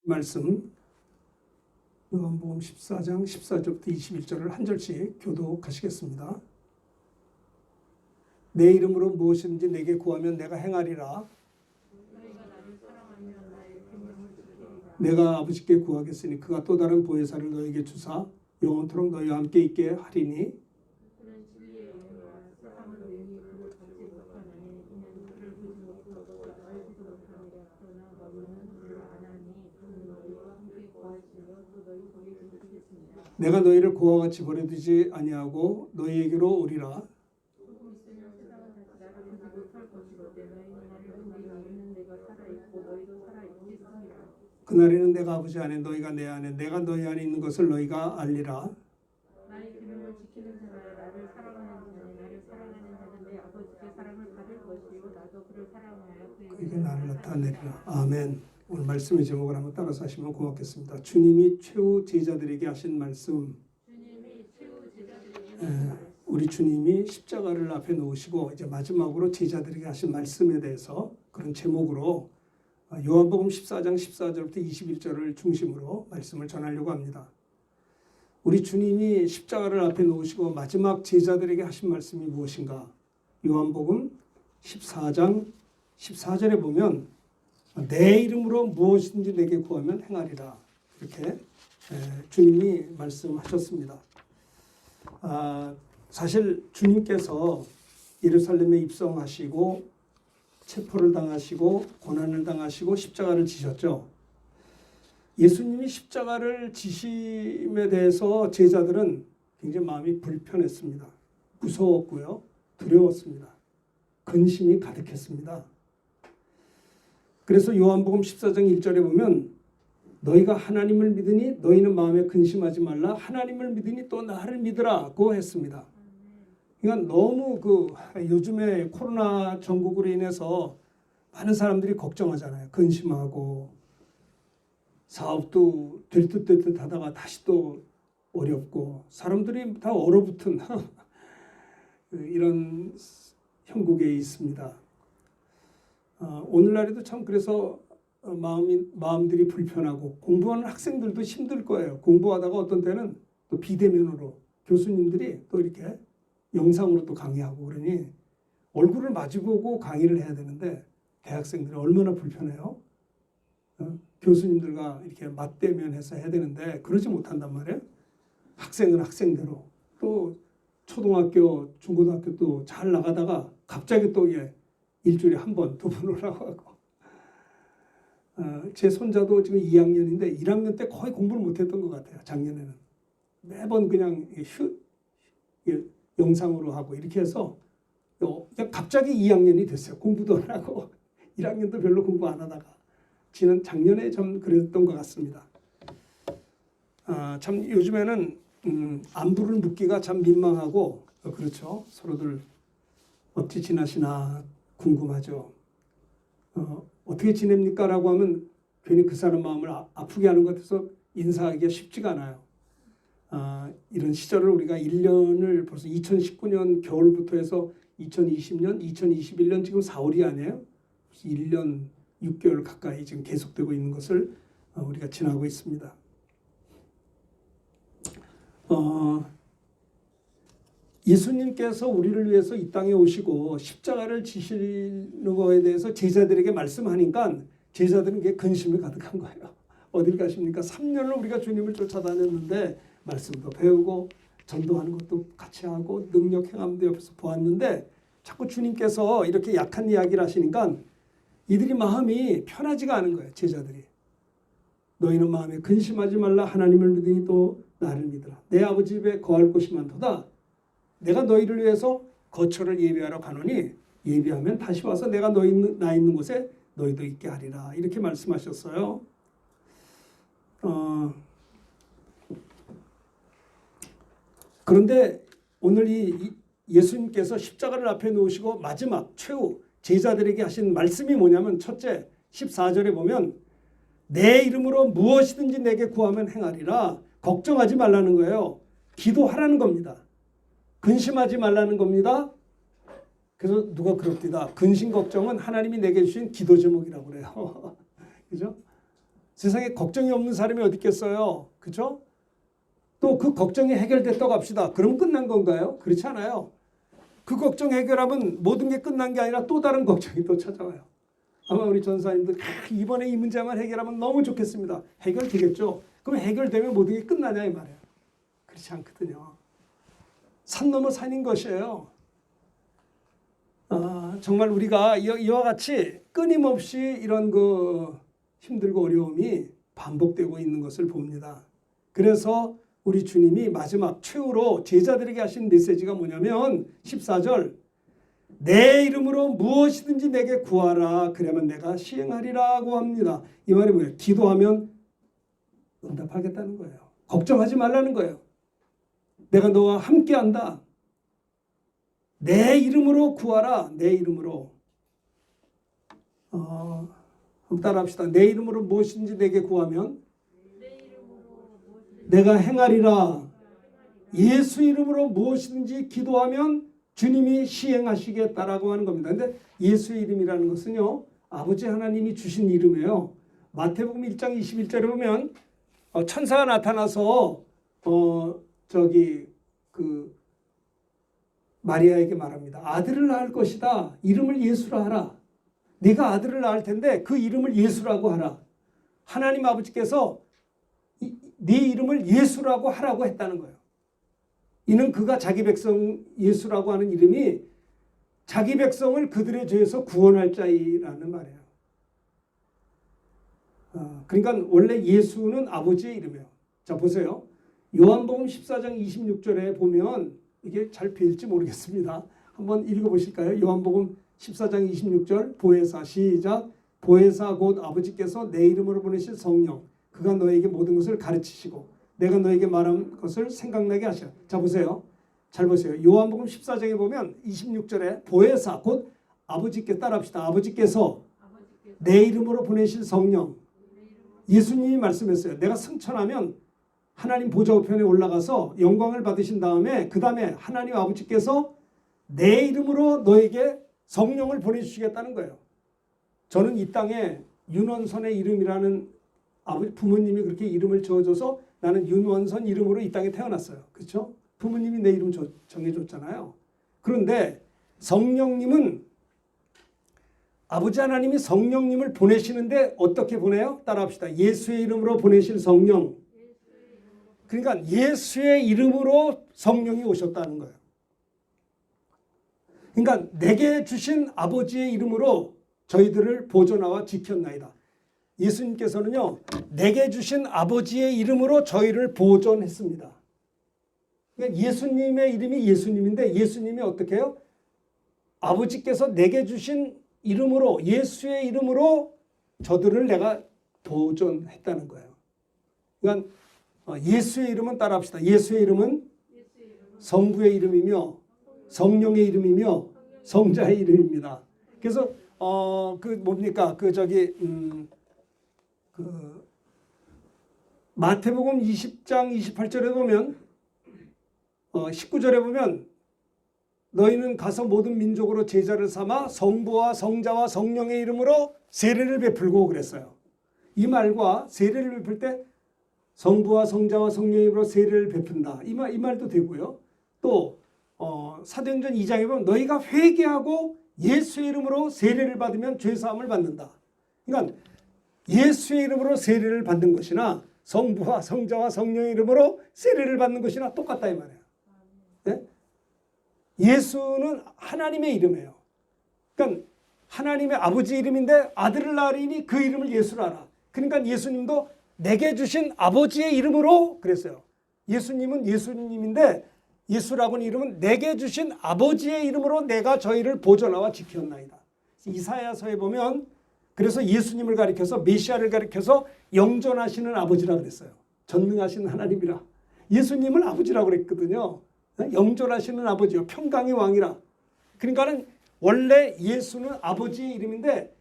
말씀 요한복음 14장 14절부터 21절을 한 절씩 교독하시겠습니다. 내 이름으로 무엇이든지 내게 구하면 내가 행하리라. 내가 아버지께 구하겠으니 그가 또 다른 보혜사를 너에게 주사 영원토록 너희와 함께 있게 하리니 내가 너희를 고와 같이 버려두지 아니하고 너희에게로 오리라. 그날에는 내가 아버지 안에 너희가 내 안에 내가 너희 안에 있는 것을 너희가 알리라. 나의 계명을 지키는 자가 나를 사랑하는 자는 나를 사랑하는 자는 내 아버지께 사랑을 받을 것이요 나도 그를 사랑하여 그에게 나를 나타내리라. 아멘. 오늘 말씀의 제목을 한번 따라서 하시면 고맙겠습니다. 주님이 최후 제자들에게 하신 말씀. 우리 주님이 십자가를 앞에 놓으시고 이제 마지막으로 제자들에게 하신 말씀에 대해서 그런 제목으로 요한복음 14장 14절부터 21절을 중심으로 말씀을 전하려고 합니다. 우리 주님이 십자가를 앞에 놓으시고 마지막 제자들에게 하신 말씀이 무엇인가? 요한복음 14장 14절에 보면 내 이름으로 무엇이든지 내게 구하면 행하리라. 이렇게 주님이 말씀하셨습니다. 사실 주님께서 예루살렘에 입성하시고 체포를 당하시고 고난을 당하시고 십자가를 지셨죠. 예수님이 십자가를 지심에 대해서 제자들은 굉장히 마음이 불편했습니다. 무서웠고요. 두려웠습니다. 근심이 가득했습니다. 그래서 요한복음 14장 1절에 보면 너희가 하나님을 믿으니 너희는 마음에 근심하지 말라. 하나님을 믿으니 또 나를 믿으라고 했습니다. 그러니까 너무 요즘에 코로나 전국으로 인해서 많은 사람들이 걱정하잖아요. 근심하고 사업도 될 듯 될 듯 하다가 다시 또 어렵고 사람들이 다 얼어붙은 이런 형국에 있습니다. 오늘날에도 참 그래서 마음들이 불편하고 공부하는 학생들도 힘들 거예요. 공부하다가 어떤 때는 또 비대면으로 교수님들이 또 이렇게 영상으로 또 강의하고 그러니 얼굴을 마주보고 강의를 해야 되는데 대학생들이 얼마나 불편해요. 교수님들과 이렇게 맞대면해서 해야 되는데 그러지 못한단 말이에요. 학생은 학생대로 또 초등학교, 중고등학교 또 잘 나가다가 갑자기 또 일주일에 한 번, 두 번 오라고 하고 제 손자도 지금 2학년인데 1학년 때 거의 공부를 못했던 것 같아요. 작년에는 매번 그냥 영상으로 하고 이렇게 해서 갑자기 2학년이 됐어요. 공부도 안 하고 1학년도 별로 공부 안 하다가 지난 작년에 좀 그랬던 것 같습니다. 참 요즘에는 안부를 묻기가 참 민망하고 그렇죠. 서로들 어찌 지나시나 궁금하죠. 어떻게 지냅니까? 라고 하면 괜히 그 사람 마음을 아프게 하는 것 같아서 인사하기가 쉽지가 않아요. 이런 시절을 우리가 1년을 벌써 2019년 겨울부터 해서 2020년, 2021년 지금 4월이 아니에요? 1년 6개월 가까이 지금 계속되고 있는 것을 우리가 지나고 있습니다. 예수님께서 우리를 위해서 이 땅에 오시고 십자가를 지시는 거에 대해서 제자들에게 말씀하니까 제자들은 그게 근심이 가득한 거예요. 어딜 가십니까? 3년을 우리가 주님을 쫓아다녔는데 말씀도 배우고 전도하는 것도 같이 하고 능력 행함도 옆에서 보았는데 자꾸 주님께서 이렇게 약한 이야기를 하시니까 이들이 마음이 편하지가 않은 거예요. 제자들이. 너희는 마음에 근심하지 말라. 하나님을 믿으니 또 나를 믿으라. 내 아버지 집에 거할 곳이 많도다. 내가 너희를 위해서 거처를 예비하러 가노니 예비하면 다시 와서 내가 나 있는 곳에 너희도 있게 하리라. 이렇게 말씀하셨어요. 그런데 오늘 이 예수님께서 십자가를 앞에 놓으시고 마지막 최후 제자들에게 하신 말씀이 뭐냐면 첫째 14절에 보면 내 이름으로 무엇이든지 내게 구하면 행하리라. 걱정하지 말라는 거예요. 기도하라는 겁니다. 근심하지 말라는 겁니다. 그래서 누가 그럽디다. 근심 걱정은 하나님이 내게 주신 기도 제목이라고 그래요. 그죠? 세상에 걱정이 없는 사람이 어디 있겠어요? 그렇죠? 또 그 걱정이 해결됐다고 합시다. 그럼 끝난 건가요? 그렇지 않아요. 그 걱정 해결하면 모든 게 끝난 게 아니라 또 다른 걱정이 또 찾아와요. 아마 우리 전사님들 이번에 이 문제만 해결하면 너무 좋겠습니다. 해결되겠죠? 그럼 해결되면 모든 게 끝나냐 이 말이에요. 그렇지 않거든요. 산 넘어 산인 것이에요. 정말 우리가 이와 같이 끊임없이 이런 그 힘들고 어려움이 반복되고 있는 것을 봅니다. 그래서 우리 주님이 마지막 최후로 제자들에게 하신 메시지가 뭐냐면 14절 내 이름으로 무엇이든지 내게 구하라 그러면 내가 시행하리라고 합니다. 이 말이 뭐예요? 기도하면 응답하겠다는 거예요. 걱정하지 말라는 거예요. 내가 너와 함께한다. 내 이름으로 구하라. 내 이름으로. 한번 따라합시다. 내 이름으로 무엇인지 내게 구하면 내가 행하리라. 예수 이름으로 무엇이든지 기도하면 주님이 시행하시겠다라고 하는 겁니다. 근데 예수의 이름이라는 것은요. 아버지 하나님이 주신 이름이에요. 마태복음 1장 21절에 보면 천사가 나타나서 마리아에게 말합니다. 아들을 낳을 것이다. 이름을 예수라 하라. 네가 아들을 낳을 텐데 그 이름을 예수라고 하라. 하나님 아버지께서 네 이름을 예수라고 하라고 했다는 거예요. 이는 그가 자기 백성 예수라고 하는 이름이 자기 백성을 그들의 죄에서 구원할 자이라는 말이에요. 그러니까 원래 예수는 아버지의 이름이에요. 자 보세요. 요한복음 14장 26절에 보면 이게 잘 배일지 모르겠습니다. 한번 읽어보실까요? 요한복음 14장 26절 보혜사 시작. 보혜사 곧 아버지께서 내 이름으로 보내실 성령 그가 너에게 모든 것을 가르치시고 내가 너에게 말한 것을 생각나게 하시라. 자 보세요. 잘 보세요. 요한복음 14장에 보면 26절에 보혜사 곧 아버지께 따라합시다. 아버지께서 내 이름으로 보내실 성령 예수님이 말씀했어요. 내가 승천하면 하나님 보좌 우편에 올라가서 영광을 받으신 다음에 그 다음에 하나님 아버지께서 내 이름으로 너에게 성령을 보내주시겠다는 거예요. 저는 이 땅에 윤원선의 이름이라는 부모님이 그렇게 이름을 지어줘서 나는 윤원선 이름으로 이 땅에 태어났어요. 그렇죠? 부모님이 내 이름 정해줬잖아요. 그런데 성령님은 아버지 하나님이 성령님을 보내시는데 어떻게 보내요? 따라합시다. 예수의 이름으로 보내실 성령. 그러니까 예수의 이름으로 성령이 오셨다는 거예요. 그러니까 내게 주신 아버지의 이름으로 저희들을 보존하와 지켰나이다. 예수님께서는요. 내게 주신 아버지의 이름으로 저희를 보존했습니다. 그러니까 예수님의 이름이 예수님인데 예수님이 어떻게 해요? 아버지께서 내게 주신 이름으로 예수의 이름으로 저들을 내가 보존했다는 거예요. 그러니까 예수의 이름은 따라합시다. 예수의 이름은 성부의 이름이며 성령의 이름이며 성자의 이름입니다. 그래서 마태복음 20장 28절에 보면 19절에 보면 너희는 가서 모든 민족으로 제자를 삼아 성부와 성자와 성령의 이름으로 세례를 베풀고 그랬어요. 이 말과 세례를 베풀 때 성부와 성자와 성령의 이름으로 세례를 베푼다. 이 말도 되고요. 또 사도행전 2장에 보면 너희가 회개하고 예수의 이름으로 세례를 받으면 죄사함을 받는다. 그러니까 예수의 이름으로 세례를 받는 것이나 성부와 성자와 성령의 이름으로 세례를 받는 것이나 똑같다 이 말이에요. 네? 예수는 하나님의 이름이에요. 그러니까 하나님의 아버지 이름인데 아들을 낳으리니 그 이름을 예수라 하라. 그러니까 예수님도 내게 주신 아버지의 이름으로 그랬어요. 예수님은 예수님인데 예수라고는 이름은 내게 주신 아버지의 이름으로 내가 저희를 보존하와 지켰나이다. 이사야서에 보면 그래서 예수님을 가리켜서 메시아를 가리켜서 영존하시는 아버지라 그랬어요. 전능하신 하나님이라. 예수님을 아버지라고 그랬거든요. 영존하시는 아버지요. 평강의 왕이라. 그러니까는 원래 예수는 아버지의 이름인데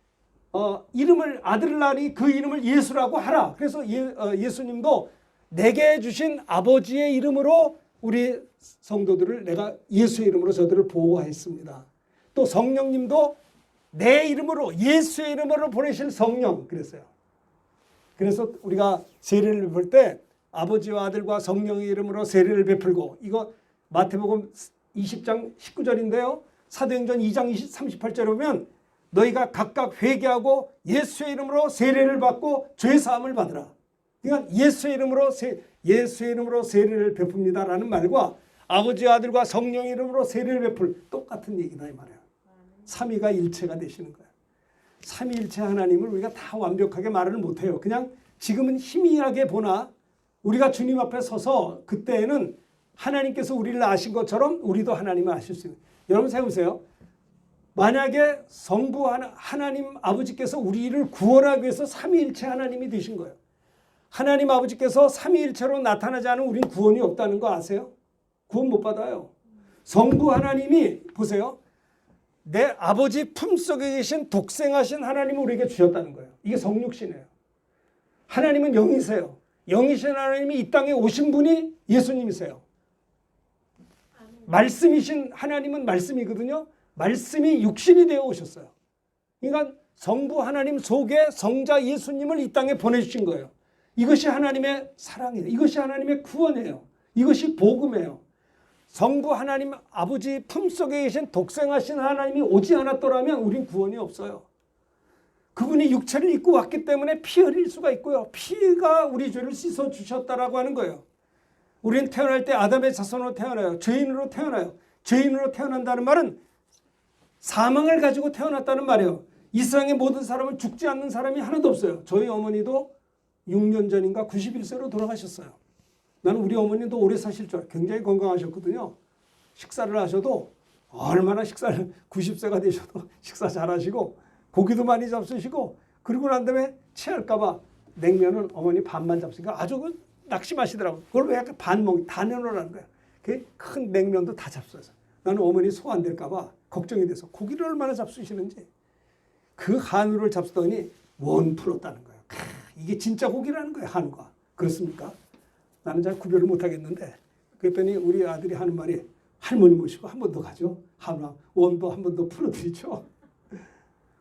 이름을 아들을 낳으니 그 이름을 예수라고 하라. 그래서 예수님도 내게 주신 아버지의 이름으로 우리 성도들을 내가 예수의 이름으로 저들을 보호했습니다. 또 성령님도 내 이름으로 예수의 이름으로 보내실 성령 그랬어요. 그래서 우리가 세례를 볼 때 아버지와 아들과 성령의 이름으로 세례를 베풀고, 이거 마태복음 20장 19절인데요. 사도행전 2장 38절에 보면 너희가 각각 회개하고 예수의 이름으로 세례를 받고 죄 사함을 받으라. 그러니까 예수의 이름으로 세례를 베풉니다라는 말과 아버지 아들과 성령의 이름으로 세례를 베풀 똑같은 얘기다 이 말이에요. 삼위가 일체가 되시는 거예요. 삼위일체 하나님을 우리가 다 완벽하게 말을 못해요. 그냥 지금은 희미하게 보나 우리가 주님 앞에 서서 그때에는 하나님께서 우리를 아신 것처럼 우리도 하나님을 아실 수 있는. 여러분 생각해보세요. 만약에 성부 하나님 아버지께서 우리를 구원하기 위해서 삼위일체 하나님이 되신 거예요. 하나님 아버지께서 삼위일체로 나타나지 않으면 우린 구원이 없다는 거 아세요? 구원 못 받아요. 성부 하나님이 보세요. 내 아버지 품속에 계신 독생하신 하나님을 우리에게 주셨다는 거예요. 이게 성육신이에요. 하나님은 영이세요. 영이신 하나님이 이 땅에 오신 분이 예수님이세요. 말씀이신 하나님은 말씀이거든요. 말씀이 육신이 되어 오셨어요. 그러니까 성부 하나님 속에 성자 예수님을 이 땅에 보내주신 거예요. 이것이 하나님의 사랑이에요. 이것이 하나님의 구원이에요. 이것이 복음이에요. 성부 하나님 아버지 품속에 계신 독생하신 하나님이 오지 않았더라면 우린 구원이 없어요. 그분이 육체를 입고 왔기 때문에 피 흘릴 수가 있고요. 피가 우리 죄를 씻어주셨다라고 하는 거예요. 우리는 태어날 때 아담의 자손으로 태어나요. 죄인으로 태어나요. 죄인으로 태어난다는 말은 사망을 가지고 태어났다는 말이에요. 이 세상의 모든 사람은 죽지 않는 사람이 하나도 없어요. 저희 어머니도 6년 전인가 91세로 돌아가셨어요. 나는 우리 어머니도 오래 사실 줄 알아요. 굉장히 건강하셨거든요. 식사를 하셔도 얼마나 식사를 90세가 되셔도 식사 잘하시고 고기도 많이 잡수시고, 그러고 난 다음에 체할까 봐 냉면은 어머니 반만 잡수니까 아주 낙심하시더라고요. 그걸 왜 약간 다 내놓으라는 거예요. 큰 냉면도 다 잡수어서. 나는 어머니 소 안 될까 봐 걱정이 돼서 고기를 얼마나 잡수시는지 그 한우를 잡수더니 원 풀었다는 거예요. 이게 진짜 고기라는 거예요. 한우가. 그렇습니까? 나는 잘 구별을 못하겠는데, 그랬더니 우리 아들이 하는 말이 할머니 모시고 한 번 더 가죠. 한우 원도 한 번 더 풀어드리죠.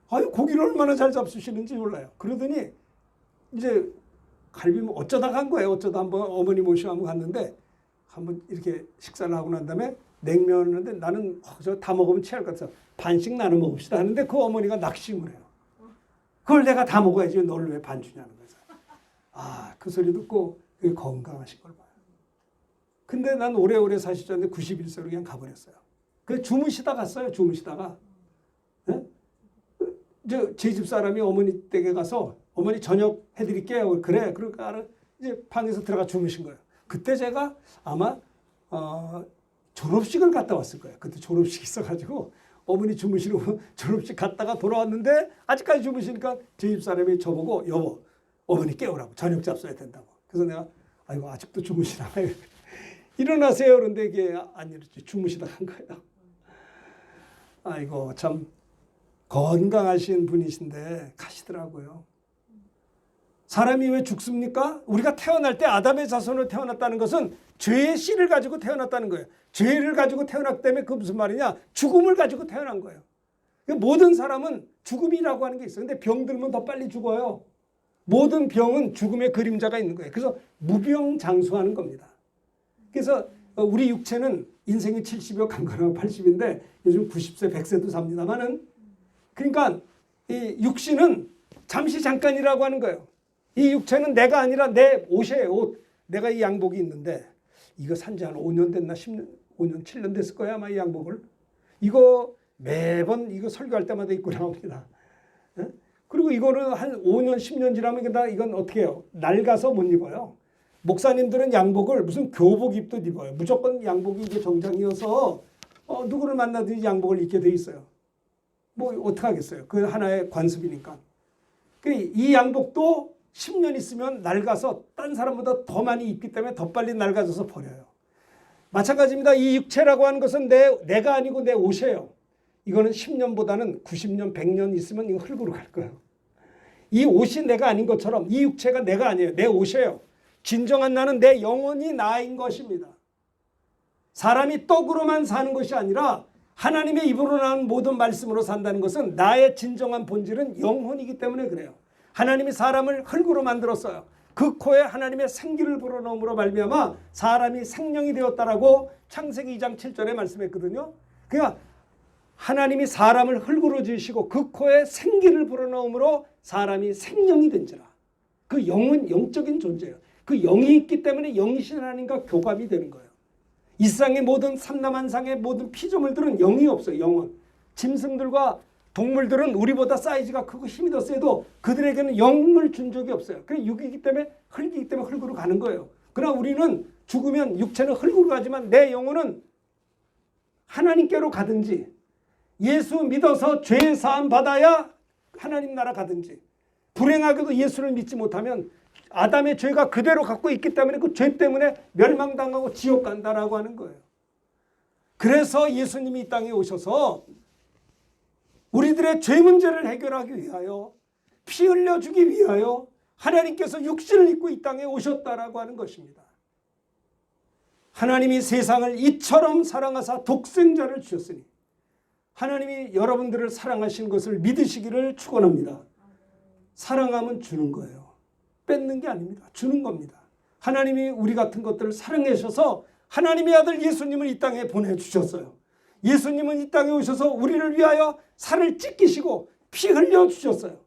아유, 고기를 얼마나 잘 잡수시는지 몰라요. 그러더니 이제 갈비면 어쩌다 간 거예요. 어쩌다 한번 어머니 모시고 한번 갔는데 한번 이렇게 식사를 하고 난 다음에 냉면을 했는데 나는 저 다 먹으면 취할 것 같아서 반씩 나눠 먹읍시다 하는데 그 어머니가 낙심을 해요. 그걸 내가 다 먹어야지 너를 왜 반 주냐는 거죠. 그 소리 듣고 건강하신 걸 봐요. 근데 난 오래오래 사시셨는데 91세로 그냥 가버렸어요. 그 주무시다 갔어요. 주무시다가. 네? 제 집 사람이 어머니 댁에 가서 어머니 저녁 해드릴게요. 그래. 그러니까 이제 방에서 들어가 주무신 거예요. 그때 제가 아마 졸업식을 갔다 왔을 거예요. 그때 졸업식 있어가지고 어머니 주무시려고 졸업식 갔다가 돌아왔는데 아직까지 주무시니까 제 집 사람이 저보고 여보 어머니 깨우라고 저녁 잡숴야 된다고. 그래서 내가 아이고 아직도 주무시나 일어나세요. 그런데 이게 안 일어났지. 주무시다 간 거예요. 아이고 참 건강하신 분이신데 가시더라고요. 사람이 왜 죽습니까? 우리가 태어날 때 아담의 자손으로 태어났다는 것은 죄의 씨를 가지고 태어났다는 거예요. 죄를 가지고 태어났기 때문에 그 무슨 말이냐? 죽음을 가지고 태어난 거예요. 모든 사람은 죽음이라고 하는 게 있어요. 근데 병 들면 더 빨리 죽어요. 모든 병은 죽음의 그림자가 있는 거예요. 그래서 무병장수하는 겁니다. 그래서 우리 육체는 인생이 70여 강건하고 80인데 요즘 90세, 100세도 삽니다만은, 그러니까 이 육신은 잠시 잠깐이라고 하는 거예요. 이 육체는 내가 아니라 내 옷이에요. 옷. 내가 이 양복이 있는데 이거 산지 한 5년 됐나 10년, 5년, 7년 됐을 거야 아마 이 양복을. 이거 매번 이거 설교할 때마다 입고 나옵니다. 그리고 이거는 한 5년, 10년 지나면 이건 어떻게 해요? 낡아서 못 입어요. 목사님들은 양복을 무슨 교복 입도 입어요. 무조건 양복이 이게 정장이어서 누구를 만나든지 양복을 입게 돼 있어요. 뭐 어떻게 하겠어요? 그 하나의 관습이니까. 이 양복도 10년 있으면 낡아서 딴 사람보다 더 많이 입기 때문에 더 빨리 낡아져서 버려요. 마찬가지입니다. 이 육체라고 하는 것은 내가 아니고 내 옷이에요. 이거는 10년보다는 90년, 100년 있으면 이거 흙으로 갈 거예요. 이 옷이 내가 아닌 것처럼 이 육체가 내가 아니에요. 내 옷이에요. 진정한 나는 내 영혼이 나인 것입니다. 사람이 떡으로만 사는 것이 아니라 하나님의 입으로 나온 모든 말씀으로 산다는 것은 나의 진정한 본질은 영혼이기 때문에 그래요. 하나님이 사람을 흙으로 만들었어요. 그 코에 하나님의 생기를 불어넣음으로 말미암아 사람이 생명이 되었다라고 창세기 2장 7절에 말씀했거든요. 그러니까 하나님이 사람을 흙으로 지으시고 그 코에 생기를 불어넣음으로 사람이 생명이 된지라. 그 영은 영적인 존재예요. 그 영이 있기 때문에 영이신 하나님과 교감이 되는 거예요. 이 세상의 모든 삼라만상의 모든 피조물들은 영이 없어요. 영은. 짐승들과 동물들은 우리보다 사이즈가 크고 힘이 더 세도 그들에게는 영을 준 적이 없어요. 그냥 육이기 때문에 흙이기 때문에 흙으로 가는 거예요. 그러나 우리는 죽으면 육체는 흙으로 가지만 내 영혼은 하나님께로 가든지 예수 믿어서 죄 사함 받아야 하나님 나라 가든지 불행하게도 예수를 믿지 못하면 아담의 죄가 그대로 갖고 있기 때문에 그 죄 때문에 멸망당하고 지옥 간다라고 하는 거예요. 그래서 예수님이 이 땅에 오셔서 우리들의 죄 문제를 해결하기 위하여 피 흘려주기 위하여 하나님께서 육신을 입고 이 땅에 오셨다라고 하는 것입니다. 하나님이 세상을 이처럼 사랑하사 독생자를 주셨으니 하나님이 여러분들을 사랑하시는 것을 믿으시기를 축원합니다. 사랑하면 주는 거예요. 뺏는 게 아닙니다. 주는 겁니다. 하나님이 우리 같은 것들을 사랑해 주셔서 하나님의 아들 예수님을 이 땅에 보내주셨어요. 예수님은 이 땅에 오셔서 우리를 위하여 살을 찢기시고 피 흘려 주셨어요.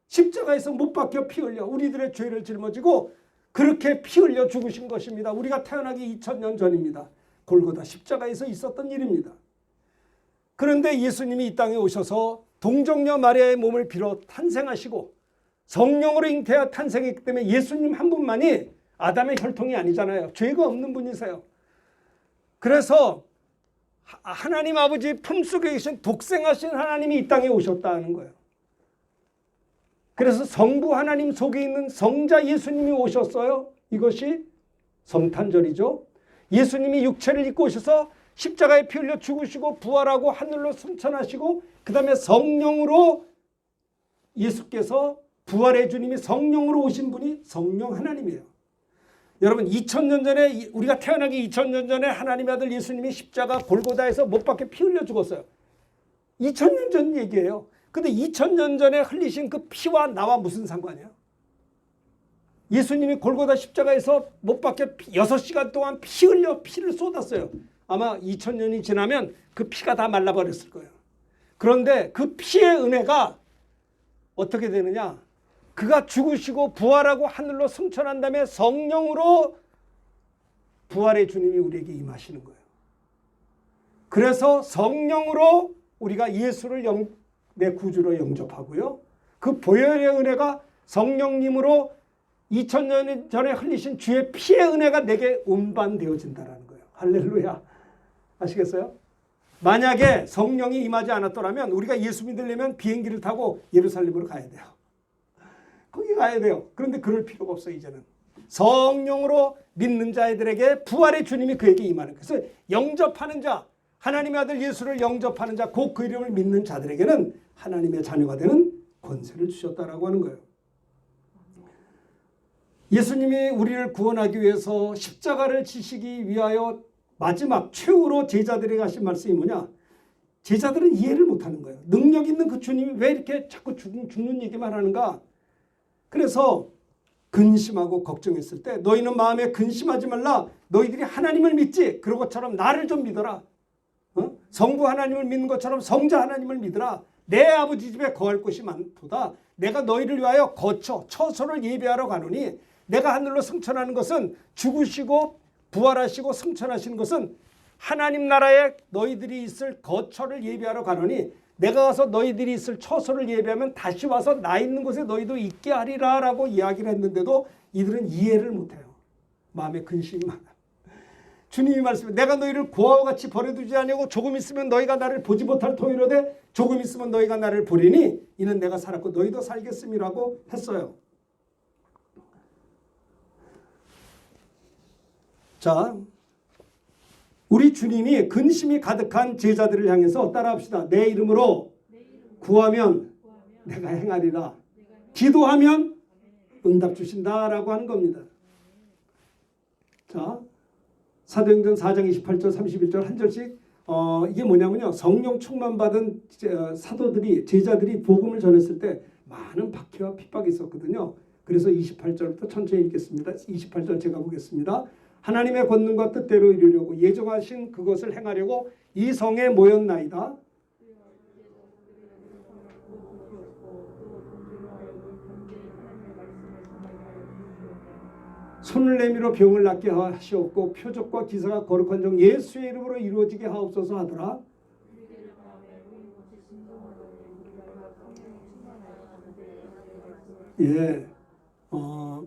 십자가에서 못 박혀 피 흘려 우리들의 죄를 짊어지고 그렇게 피 흘려 죽으신 것입니다. 우리가 태어나기 2000년 전입니다. 골고다 십자가에서 있었던 일입니다. 그런데 예수님이 이 땅에 오셔서 동정녀 마리아의 몸을 빌어 탄생하시고 성령으로 잉태하 탄생했기 때문에 예수님 한 분만이 아담의 혈통이 아니잖아요. 죄가 없는 분이세요. 그래서 하나님 아버지 품속에 계신 독생하신 하나님이 이 땅에 오셨다는 거예요. 그래서 성부 하나님 속에 있는 성자 예수님이 오셨어요. 이것이 성탄절이죠. 예수님이 육체를 입고 오셔서 십자가에 피 흘려 죽으시고 부활하고 하늘로 승천하시고 그 다음에 성령으로 예수께서 부활의 주님이 성령으로 오신 분이 성령 하나님이에요. 여러분 2000년 전에 우리가 태어나기 2000년 전에 하나님의 아들 예수님이 십자가 골고다에서 못 박혀 피 흘려 죽었어요. 2000년 전 얘기예요. 근데 2000년 전에 흘리신 그 피와 나와 무슨 상관이에요? 예수님이 골고다 십자가에서 못 박혀 6시간 동안 피 흘려 피를 쏟았어요. 아마 2000년이 지나면 그 피가 다 말라버렸을 거예요. 그런데 그 피의 은혜가 어떻게 되느냐? 그가 죽으시고 부활하고 하늘로 승천한 다음에 성령으로 부활의 주님이 우리에게 임하시는 거예요. 그래서 성령으로 우리가 예수를 내 구주로 영접하고요. 그 보혈의 은혜가 성령님으로 2000년 전에 흘리신 주의 피의 은혜가 내게 운반되어진다는 거예요. 할렐루야. 아시겠어요? 만약에 성령이 임하지 않았더라면 우리가 예수 믿으려면 비행기를 타고 예루살렘으로 가야 돼요. 거기 가야 돼요. 그런데 그럴 필요가 없어요. 이제는 성령으로 믿는 자들에게 부활의 주님이 그에게 임하는 거예요. 그래서 영접하는 자, 하나님의 아들 예수를 영접하는 자, 곧 그 이름을 믿는 자들에게는 하나님의 자녀가 되는 권세를 주셨다라고 하는 거예요. 예수님이 우리를 구원하기 위해서 십자가를 지시기 위하여 마지막 최후로 제자들에게 하신 말씀이 뭐냐? 제자들은 이해를 못하는 거예요. 능력 있는 그 주님이 왜 이렇게 자꾸 죽는 얘기만 하는가? 그래서 근심하고 걱정했을 때 너희는 마음에 근심하지 말라. 너희들이 하나님을 믿지. 그런 것처럼 나를 좀 믿어라. 성부 하나님을 믿는 것처럼 성자 하나님을 믿으라. 내 아버지 집에 거할 곳이 많도다. 내가 너희를 위하여 처소를 예비하러 가노니 내가 하늘로 승천하는 것은 죽으시고 부활하시고 승천하시는 것은 하나님 나라에 너희들이 있을 거처를 예비하러 가노니 내가 가서 너희들이 있을 처소를 예비하면 다시 와서 나 있는 곳에 너희도 있게 하리라 라고 이야기를 했는데도 이들은 이해를 못해요. 마음에 근심이 많아요. 주님이 말씀해 내가 너희를 고아와 같이 버려두지 아니하고 조금 있으면 너희가 나를 보지 못할 터이로되 조금 있으면 너희가 나를 보리니 이는 내가 살았고 너희도 살겠음이라고 했어요. 자, 우리 주님이 근심이 가득한 제자들을 향해서 따라합시다. 내 이름으로 구하면 내가 행하리라. 기도하면 응답 주신다라고 하는 겁니다. 자, 사도행전 4장 28절 31절 한 절씩 이게 뭐냐면요. 성령 충만 받은 사도들이 제자들이 복음을 전했을 때 많은 박해와 핍박이 있었거든요. 그래서 28절부터 천천히 읽겠습니다. 28절 제가 보겠습니다. 하나님의 권능과 뜻대로 이루려고 예정하신 그것을 행하려고 이 성에 모였나이다. 손을 내밀어 병을 낫게 하시옵고 표적과 기사가 거룩한 종 예수의 이름으로 이루어지게 하옵소서 하더라. 예,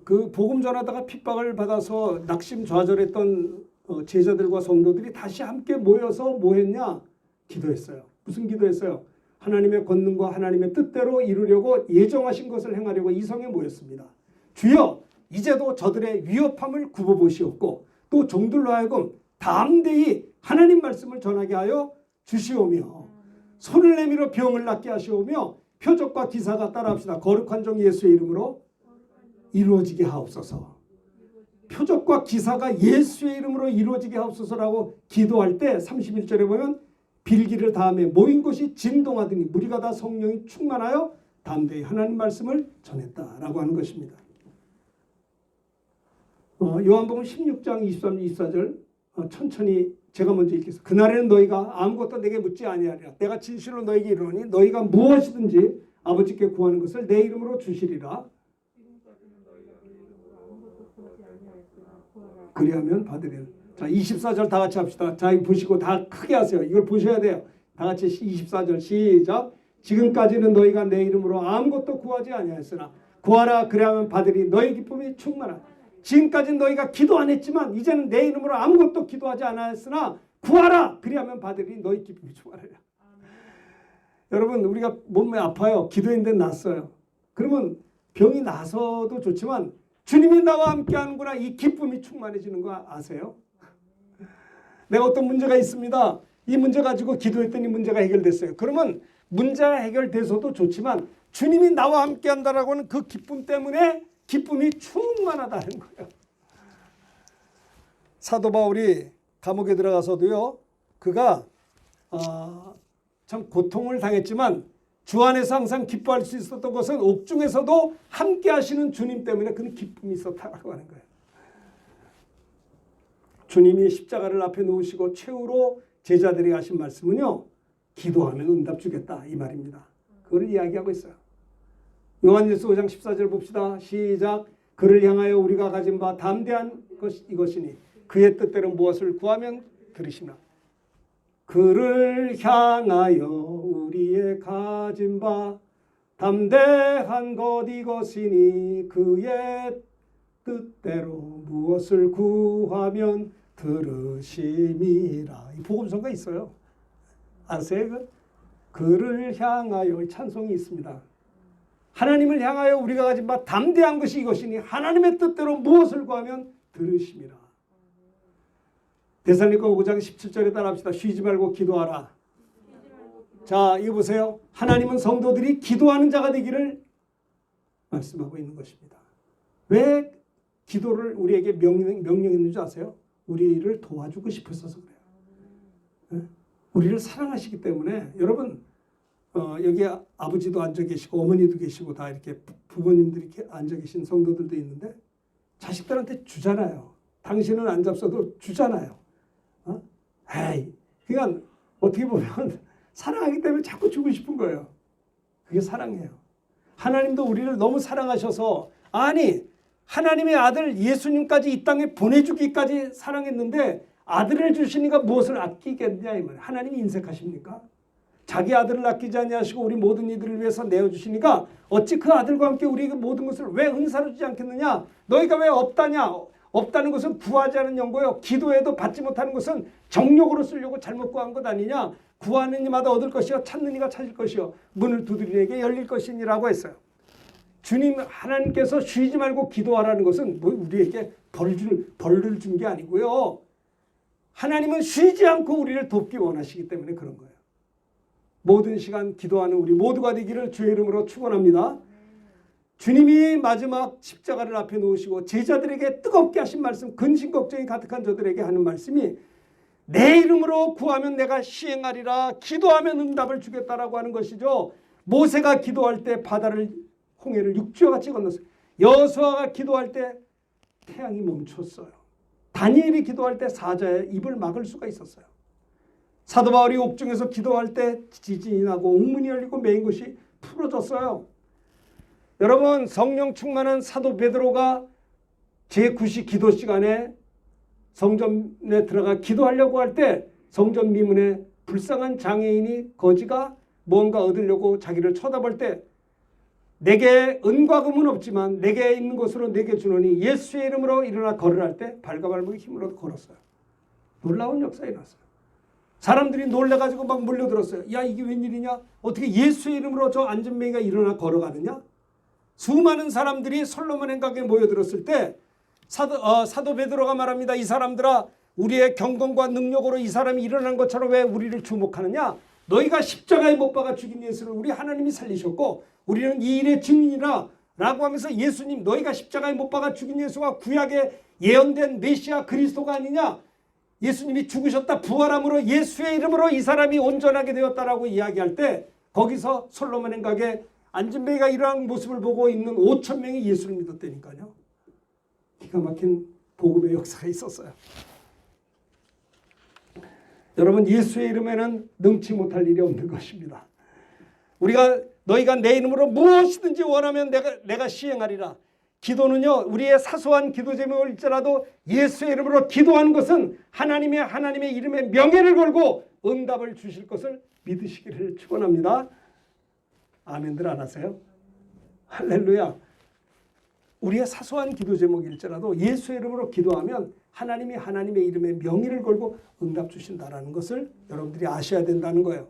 그 복음 전하다가 핍박을 받아서 낙심좌절했던 제자들과 성도들이 다시 함께 모여서 뭐 했냐? 기도했어요. 무슨 기도했어요? 하나님의 권능과 하나님의 뜻대로 이루려고 예정하신 것을 행하려고 이 성에 모였습니다. 주여 이제도 저들의 위협함을 굽어보시옵고 또 종들로 하여금 담대히 하나님 말씀을 전하게 하여 주시오며 손을 내밀어 병을 낫게 하시오며 표적과 기사가 따라합시다. 거룩한 종 예수의 이름으로 이루어지게 하옵소서. 표적과 기사가 예수의 이름으로 이루어지게 하옵소서라고 기도할 때 31절에 보면 빌기를 다음에 모인 곳이 진동하더니 무리가 다 성령이 충만하여 담대히 하나님 말씀을 전했다라고 하는 것입니다. 요한복음 16장 23, 24절 천천히 제가 먼저 읽겠습니다. 그날에는 너희가 아무것도 내게 묻지 아니하리라. 내가 진실로 너희에게 이르노니 너희가 무엇이든지 아버지께 구하는 것을 내 이름으로 주시리라. 그리하면 받으리라. 자, 24절 다 같이 합시다. 자, 이거 보시고 다 크게 하세요. 이걸 보셔야 돼요. 다 같이 24절 시작. 지금까지는 너희가 내 이름으로 아무것도 구하지 아니하였으나 구하라 그리하면 받으리. 너희 기쁨이 충만하라. 지금까지는 너희가 기도 안 했지만 이제는 내 이름으로 아무것도 기도하지 않았으나 구하라 그리하면 받으리. 너희 기쁨이 충만하라. 여러분 우리가 몸이 아파요. 기도했는데 낫어요. 그러면 병이 나서도 좋지만 주님이 나와 함께 하는구나. 이 기쁨이 충만해지는 거 아세요? 내가 어떤 문제가 있습니다. 이 문제 가지고 기도했더니 문제가 해결됐어요. 그러면 문제가 해결돼서도 좋지만 주님이 나와 함께 한다라고 하는 그 기쁨 때문에 기쁨이 충만하다는 거예요. 사도 바울이 감옥에 들어가서도요. 그가 참 고통을 당했지만 주 안에서 항상 기뻐할 수 있었던 것은 옥중에서도 함께 하시는 주님 때문에 그는 기쁨이 있었다라고 하는 거예요. 주님이 십자가를 앞에 놓으시고 최후로 제자들에게 하신 말씀은요. 기도하면 응답 주겠다 이 말입니다. 그걸 이야기하고 있어요. 요한일서 5장 14절 봅시다. 시작. 그를 향하여 우리가 가진 바 담대한 것이 이것이니 그의 뜻대로 무엇을 구하면 들으시나. 그를 향하여 우리의 가진 바 담대한 것 이것이니 그의 뜻대로 무엇을 구하면 들으심이라. 이 복음성가 있어요. 아세요? 그를 향하여 찬송이 있습니다. 하나님을 향하여 우리가 가진 바 담대한 것이 이것이니 하나님의 뜻대로 무엇을 구하면 들으심이라. 데살로니가 5장 17절에 따라합시다. 쉬지 말고 기도하라. 자, 이거 보세요. 하나님은 성도들이 기도하는 자가 되기를 말씀하고 있는 것입니다. 왜 기도를 우리에게 명령했는 줄 아세요? 우리를 도와주고 싶으셔서 그래요. 우리를 사랑하시기 때문에. 여러분 여기 아버지도 앉아 계시고 어머니도 계시고 다 이렇게 부모님들이 이렇게 앉아 계신 성도들도 있는데 자식들한테 주잖아요. 당신은 안 잡숴도 주잖아요. 에이, 그러니까 어떻게 보면 사랑하기 때문에 자꾸 주고 싶은 거예요. 그게 사랑이에요. 하나님도 우리를 너무 사랑하셔서 아니 하나님의 아들 예수님까지 이 땅에 보내주기까지 사랑했는데 아들을 주시니까 무엇을 아끼겠냐 이 말이에요. 하나님이 인색하십니까? 자기 아들을 아끼지 아니하시고 우리 모든 이들을 위해서 내어주시니까 어찌 그 아들과 함께 우리에게 모든 것을 왜 은사로 주지 않겠느냐. 너희가 왜 없다냐. 없다는 것은 구하지 않은 연고요. 기도해도 받지 못하는 것은 정욕으로 쓰려고 잘못 구한 것 아니냐. 구하는 이마다 얻을 것이요 찾는 이가 찾을 것이요 문을 두드리는 이에게 열릴 것이니라고 했어요. 주님 하나님께서 쉬지 말고 기도하라는 것은 뭐 우리에게 벌을 준 게 아니고요. 하나님은 쉬지 않고 우리를 돕기 원하시기 때문에 그런 거예요. 모든 시간 기도하는 우리 모두가 되기를 주의 이름으로 축원합니다. 주님이 마지막 십자가를 앞에 놓으시고 제자들에게 뜨겁게 하신 말씀, 근심 걱정이 가득한 저들에게 하는 말씀이 내 이름으로 구하면 내가 시행하리라. 기도하면 응답을 주겠다라고 하는 것이죠. 모세가 기도할 때 바다를 홍해를 육지와 같이 건넜어요. 여호수아가 기도할 때 태양이 멈췄어요. 다니엘이 기도할 때 사자의 입을 막을 수가 있었어요. 사도 바울이 옥중에서 기도할 때 지진이 나고 옥문이 열리고 메인 것이 풀어졌어요. 여러분, 성령 충만한 사도 베드로가 제9시 기도 시간에 성전에 들어가 기도하려고 할 때 성전 미문에 불쌍한 장애인이 거지가 뭔가 얻으려고 자기를 쳐다볼 때 내게 은과 금은 없지만 내게 있는 것으로 내게 주노니 예수의 이름으로 일어나 걸으라 할 때 발과 발목의 힘으로 걸었어요. 놀라운 역사가 일어났어요. 사람들이 놀래가지고 막 몰려들었어요. 야, 이게 웬일이냐? 어떻게 예수의 이름으로 저 안전뱅이가 일어나 걸어가느냐? 수많은 사람들이 솔로몬 행각에 모여들었을 때 사도 베드로가 말합니다. 이 사람들아, 우리의 경건과 능력으로 이 사람이 일어난 것처럼 왜 우리를 주목하느냐? 너희가 십자가에 못 박아 죽인 예수를 우리 하나님이 살리셨고 우리는 이 일의 증인이라 라고 하면서 예수님, 너희가 십자가에 못 박아 죽인 예수가 구약에 예언된 메시아 그리스도가 아니냐? 예수님이 죽으셨다 부활함으로 예수의 이름으로 이 사람이 온전하게 되었다라고 이야기할 때 거기서 솔로몬 행각에 안전뱅이가 일어난 모습을 보고 있는 5천 명이 예수를 믿었다니까요. 기가 막힌 복음의 역사가 있었어요. 여러분, 예수의 이름에는 능치 못할 일이 없는 것입니다. 너희가 내 이름으로 무엇이든지 원하면 내가 시행하리라. 기도는요, 우리의 사소한 기도 제목일지라도 예수의 이름으로 기도하는 것은 하나님의 이름에 명예를 걸고 응답을 주실 것을 믿으시기를 축원합니다. 아멘들 안 하세요? 할렐루야. 우리의 사소한 기도 제목일지라도 예수의 이름으로 기도하면 하나님의 이름에 명예를 걸고 응답 주신다라는 것을 여러분들이 아셔야 된다는 거예요.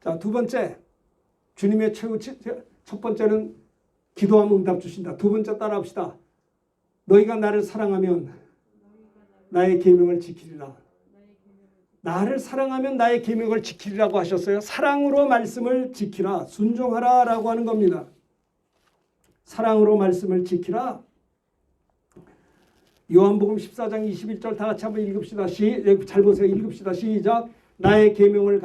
자, 두 번째, 주님의 첫 번째는 기도하면 응답 주신다. 두 번째 따라합시다. 너희가 나를 사랑하면 나의 계명을 지키리라. 나를 사랑하면 나의 계명을 지키리라고 하셨어요. 사랑으로 말씀을 지키라. 순종하라 라고 하는 겁니다. 사랑으로 말씀을 지키라. 요한복음 14장 21절 다 같이 한번 읽읍시다. 잘 보세요. 읽읍시다. 시작. 나의 계명을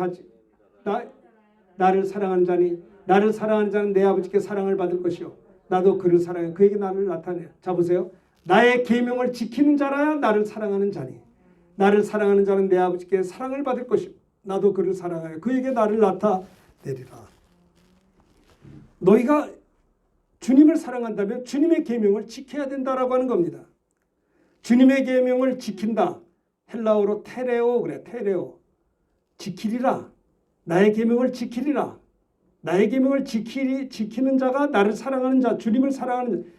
나를 사랑하는 자니 나를 사랑하는 자는 내 아버지께 사랑을 받을 것이요 나도 그를 사랑해 그에게 나를 나타내. 자 보세요. 나의 계명을 지키는 자라야 나를 사랑하는 자니 나를 사랑하는 자는 내 아버지께 사랑을 받을 것이요 나도 그를 사랑하여 그에게 나를 나타내리라. 너희가 주님을 사랑한다면 주님의 계명을 지켜야 된다라고 하는 겁니다. 주님의 계명을 지킨다. 헬라어로 테레오 그래. 테레오. 지키리라. 나의 계명을 지키리라. 나의 계명을 지키는 자가 나를 사랑하는 자, 주님을 사랑하는 자.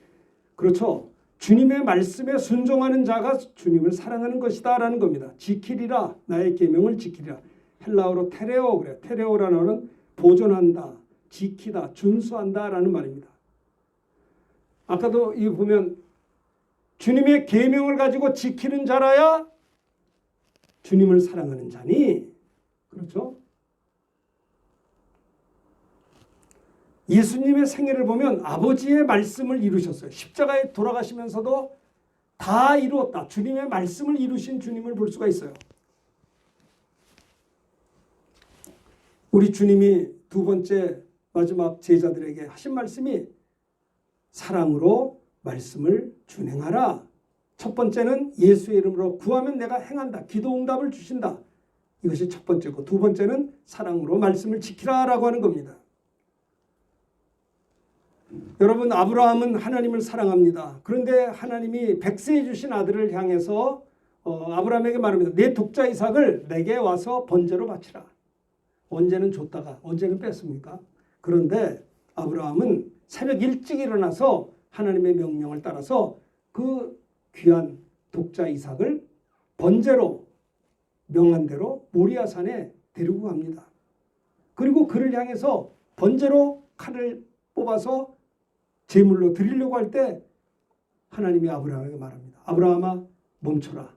그렇죠. 주님의 말씀에 순종하는 자가 주님을 사랑하는 것이다 라는 겁니다. 지키리라. 나의 계명을 지키리라. 헬라어로 테레오 그래. 테레오라는 어는 보존한다, 지키다, 준수한다 라는 말입니다. 아까도 이 보면 주님의 계명을 가지고 지키는 자라야 주님을 사랑하는 자니. 그렇죠? 예수님의 생애를 보면 아버지의 말씀을 이루셨어요. 십자가에 돌아가시면서도 다 이루었다. 주님의 말씀을 이루신 주님을 볼 수가 있어요. 우리 주님이 두 번째 마지막 제자들에게 하신 말씀이 사랑으로 말씀을 준행하라. 첫 번째는 예수의 이름으로 구하면 내가 행한다. 기도 응답을 주신다. 이것이 첫 번째고 두 번째는 사랑으로 말씀을 지키라라고 하는 겁니다. 여러분, 아브라함은 하나님을 사랑합니다. 그런데 하나님이 백세해 주신 아들을 향해서 아브라함에게 말합니다. 내 독자 이삭을 내게 와서 번제로 바치라. 언제는 줬다가 언제는 뺐습니까? 그런데 아브라함은 새벽 일찍 일어나서 하나님의 명령을 따라서 그 귀한 독자 이삭을 번제로 명한 대로 모리아산에 데리고 갑니다. 그리고 그를 향해서 번제로 칼을 뽑아서 제물로 드리려고 할 때 하나님이 아브라함에게 말합니다. 아브라함아, 멈춰라.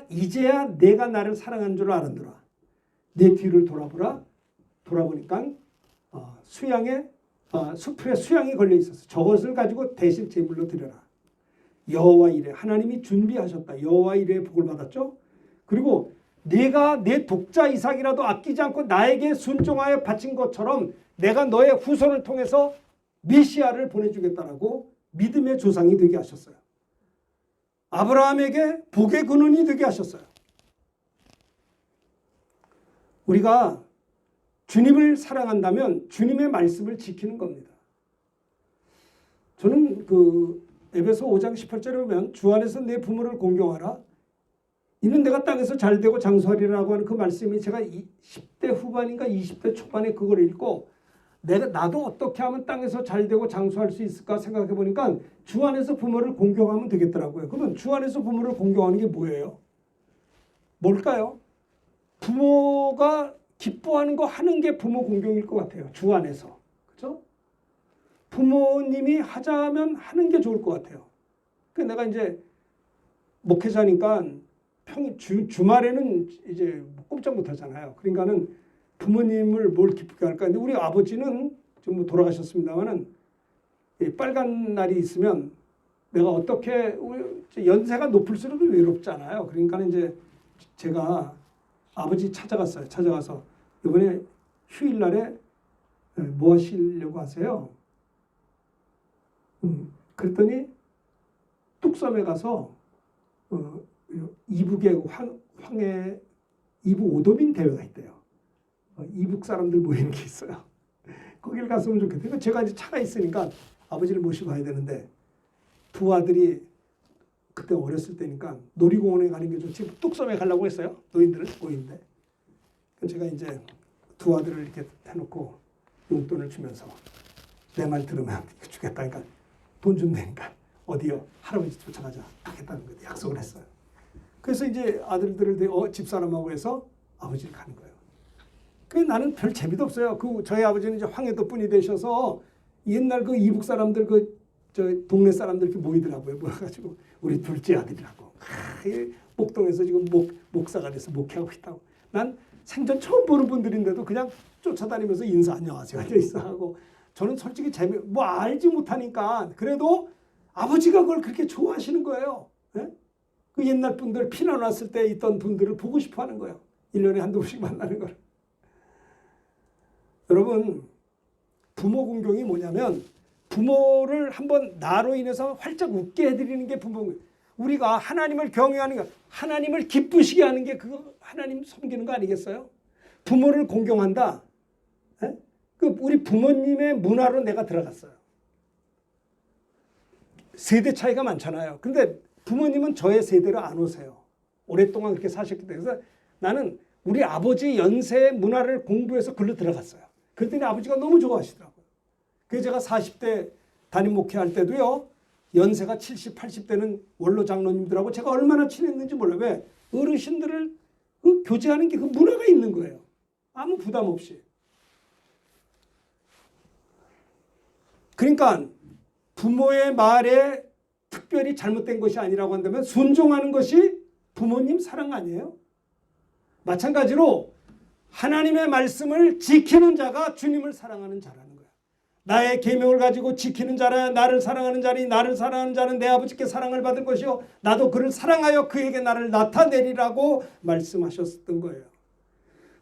이제야 내가 나를 사랑한 줄 알았노라. 내 뒤를 돌아보라. 돌아보니까 수풀에 수양이 걸려 있었어. 저것을 가지고 대신 제물로 드려라. 여호와 이레, 하나님이 준비하셨다. 여호와 이레의 복을 받았죠. 그리고 네가 내 독자 이삭이라도 아끼지 않고 나에게 순종하여 바친 것처럼 내가 너의 후손을 통해서 메시아를 보내주겠다라고 믿음의 조상이 되게 하셨어요. 아브라함에게 복의 근원이 되게 하셨어요. 우리가 주님을 사랑한다면 주님의 말씀을 지키는 겁니다. 저는 에베소 5장 18절에 보면 주 안에서 내 부모를 공경하라. 이는 내가 땅에서 잘되고 장수하리라고 하는 그 말씀이 제가 10대 후반인가 20대 초반에 그걸 읽고 나도 어떻게 하면 땅에서 잘되고 장수할 수 있을까 생각해 보니까 주 안에서 부모를 공경하면 되겠더라고요. 그러면 주 안에서 부모를 공경하는 게 뭐예요? 뭘까요? 부모가 기뻐하는 거 하는 게 부모 공경일 것 같아요. 주 안에서. 그렇죠? 부모님이 하자면 하는 게 좋을 것 같아요. 그 내가 이제 목회자니까 주말에는 이제 꼼짝 못 하잖아요. 그러니까는 부모님을 뭘 기쁘게 할까? 근데 우리 아버지는 좀 돌아가셨습니다만은 빨간 날이 있으면 내가 어떻게 연세가 높을수록 외롭잖아요. 그러니까 이제 제가 아버지 찾아갔어요. 찾아가서 이번에 휴일날에 뭐 하시려고 하세요? 그랬더니 뚝섬에 가서 이북의 황해 이북 오도민 대회가 있대요. 이북 사람들 모이는 게 있어요. 거길 갔으면 좋겠대요. 제가 이제 차가 있으니까 아버지를 모시고 가야 되는데 두 아들이 그때 어렸을 때니까 놀이공원에 가는 게 좋지 뚝섬에 가려고 했어요. 노인들은 모이는데 제가 이제 두 아들을 이렇게 해놓고 용돈을 주면서 내 말 들으면 이거 주겠다. 그러니까 돈 준다니까 어디요? 할아버지 쫓아가자. 하겠다는 거예요. 약속을 했어요. 그래서 이제 아들들을 집사람하고 해서 아버지를 가는 거예요. 나는 별 재미도 없어요. 저희 아버지는 이제 황해도 분이 되셔서 옛날 그 이북 사람들 저 동네 사람들 이렇게 모이더라고요. 모여가지고 우리 둘째 아들이라고. 목동에서 지금 목사가 돼서 목회하고 있다고. 난 생전 처음 보는 분들인데도 그냥 쫓아다니면서 인사 안녕하세요. 인사하고 저는 솔직히 알지 못하니까 그래도 아버지가 그걸 그렇게 좋아하시는 거예요. 네? 그 옛날 분들 피난 왔을 때 있던 분들을 보고 싶어 하는 거예요. 1년에 한두 번씩 만나는 걸. 여러분 부모 공경이 뭐냐면 부모를 한번 나로 인해서 활짝 웃게 해드리는 게 부모 공경. 우리가 하나님을 경외하는 거, 하나님을 기쁘시게 하는 게 그거 하나님 섬기는 거 아니겠어요? 부모를 공경한다. 에? 우리 부모님의 문화로 내가 들어갔어요. 세대 차이가 많잖아요. 근데 부모님은 저의 세대로 안 오세요. 오랫동안 그렇게 사셨기 때문에. 그래서 나는 우리 아버지 연세의 문화를 공부해서 글로 들어갔어요. 그랬더니 아버지가 너무 좋아하시더라고요. 그래서 제가 40대 담임 목회할 때도요. 연세가 70, 80대는 원로 장로님들하고 제가 얼마나 친했는지 몰라요. 왜? 어르신들을 교제하는 게 그 문화가 있는 거예요. 아무 부담 없이. 그러니까 부모의 말에 특별히 잘못된 것이 아니라고 한다면 순종하는 것이 부모님 사랑 아니에요? 마찬가지로 하나님의 말씀을 지키는 자가 주님을 사랑하는 자라는 거야. 나의 계명을 가지고 지키는 자라 나를 사랑하는 자니 나를 사랑하는 자는 내 아버지께 사랑을 받을 것이요 나도 그를 사랑하여 그에게 나를 나타내리라고 말씀하셨던 거예요.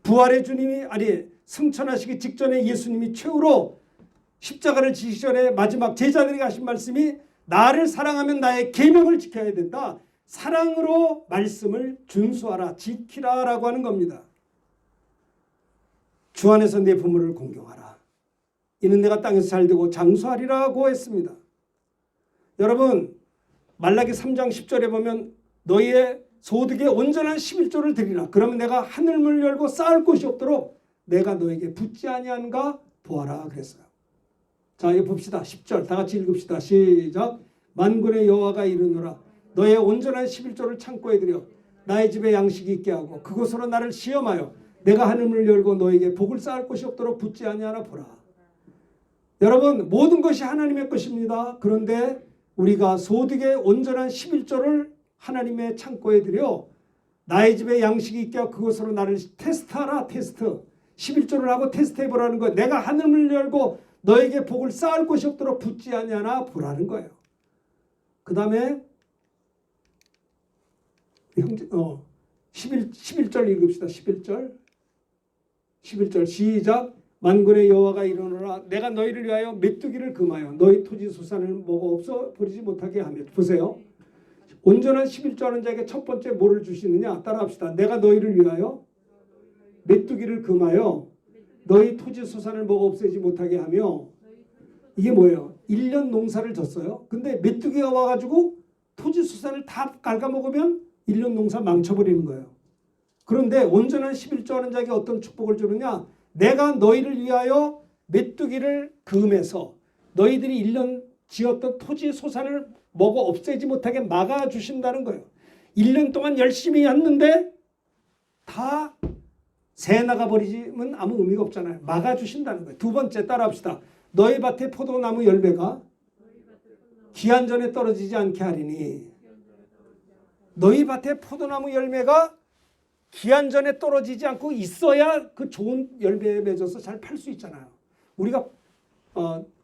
부활의 주님이 승천하시기 직전에 예수님이 최후로 십자가를 지시기 전에 마지막 제자들에게 하신 말씀이 나를 사랑하면 나의 계명을 지켜야 된다. 사랑으로 말씀을 준수하라 지키라 라고 하는 겁니다. 주 안에서 내 부모를 공경하라. 이는 내가 땅에서 잘되고 장수하리라고 했습니다. 여러분 말라기 3장 10절에 보면 너희의 소득의 온전한 11조를 드리라. 그러면 내가 하늘문을 열고 쌓을 곳이 없도록 내가 너에게 붙지 아니한가 보아라 그랬어요. 자 이거 봅시다. 10절 다 같이 읽읍시다. 시작. 만군의 여호와가 이르노라. 너의 온전한 11조를 창고에 들여 나의 집에 양식이 있게 하고 그곳으로 나를 시험하여 내가 하늘문을 열고 너에게 복을 쌓을 곳이 없도록 붙지 아니하나 보라. 여러분 모든 것이 하나님의 것입니다. 그런데 우리가 소득의 온전한 11조를 하나님의 창고에 들여 나의 집에 양식이 있게 하고 그것으로 나를 테스트하라. 테스트 11조를 하고 테스트해보라는 거예요. 내가 하늘문을 열고 너에게 복을 쌓을 곳이 없도록 붙지 아니하나 보라는 거예요. 그 다음에 11절 읽읍시다. 11절 시작. 만군의 여호와가 이르노라 내가 너희를 위하여 메뚜기를 금하여 너희 토지 소산을 먹어 없어 버리지 못하게 하며. 보세요. 온전한 11조 하는 자에게 첫 번째 뭐를 주시느냐. 따라합시다. 내가 너희를 위하여 메뚜기를 금하여 너희 토지 소산을 먹어 없애지 못하게 하며. 이게 뭐예요? 1년 농사를 졌어요. 근데 메뚜기가 와가지고 토지 소산을 다 갉아먹으면 1년 농사 망쳐버리는 거예요. 그런데 온전한 11조 하는 자에게 어떤 축복을 주느냐. 내가 너희를 위하여 메뚜기를 금해서 너희들이 1년 지었던 토지 소산을 먹어 없애지 못하게 막아주신다는 거예요. 1년 동안 열심히 했는데 다 새 나가버리면 아무 의미가 없잖아요. 막아주신다는 거예요. 두 번째 따라합시다. 너희 밭에 포도나무 열매가 기한 전에 떨어지지 않게 하리니. 너희 밭에 포도나무 열매가 기한 전에 떨어지지 않고 있어야 그 좋은 열매에 맺어서 잘 팔 수 있잖아요. 우리가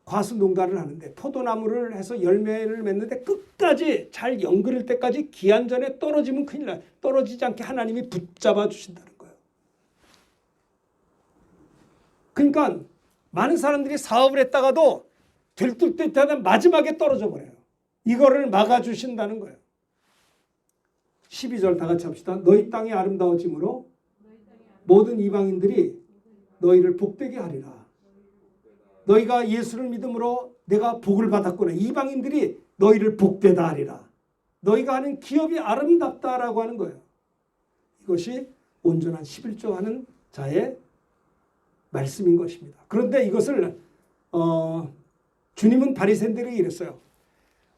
과수 농가를 하는데 포도나무를 해서 열매를 맺는데 끝까지 잘 연그릴 때까지 기한 전에 떨어지면 큰일 나요. 떨어지지 않게 하나님이 붙잡아 주신다는 거예요. 그러니까 많은 사람들이 사업을 했다가도 될 듯 하다 마지막에 떨어져 버려요. 이거를 막아주신다는 거예요. 12절 다 같이 합시다. 너희 땅이 아름다워짐으로 모든 이방인들이 너희를 복되게 하리라. 너희가 예수를 믿음으로 내가 복을 받았구나. 이방인들이 너희를 복되다 하리라. 너희가 하는 기업이 아름답다라고 하는 거예요. 이것이 온전한 11조 하는 자의 말씀인 것입니다. 그런데 이것을 주님은 바리새인들에게 이랬어요.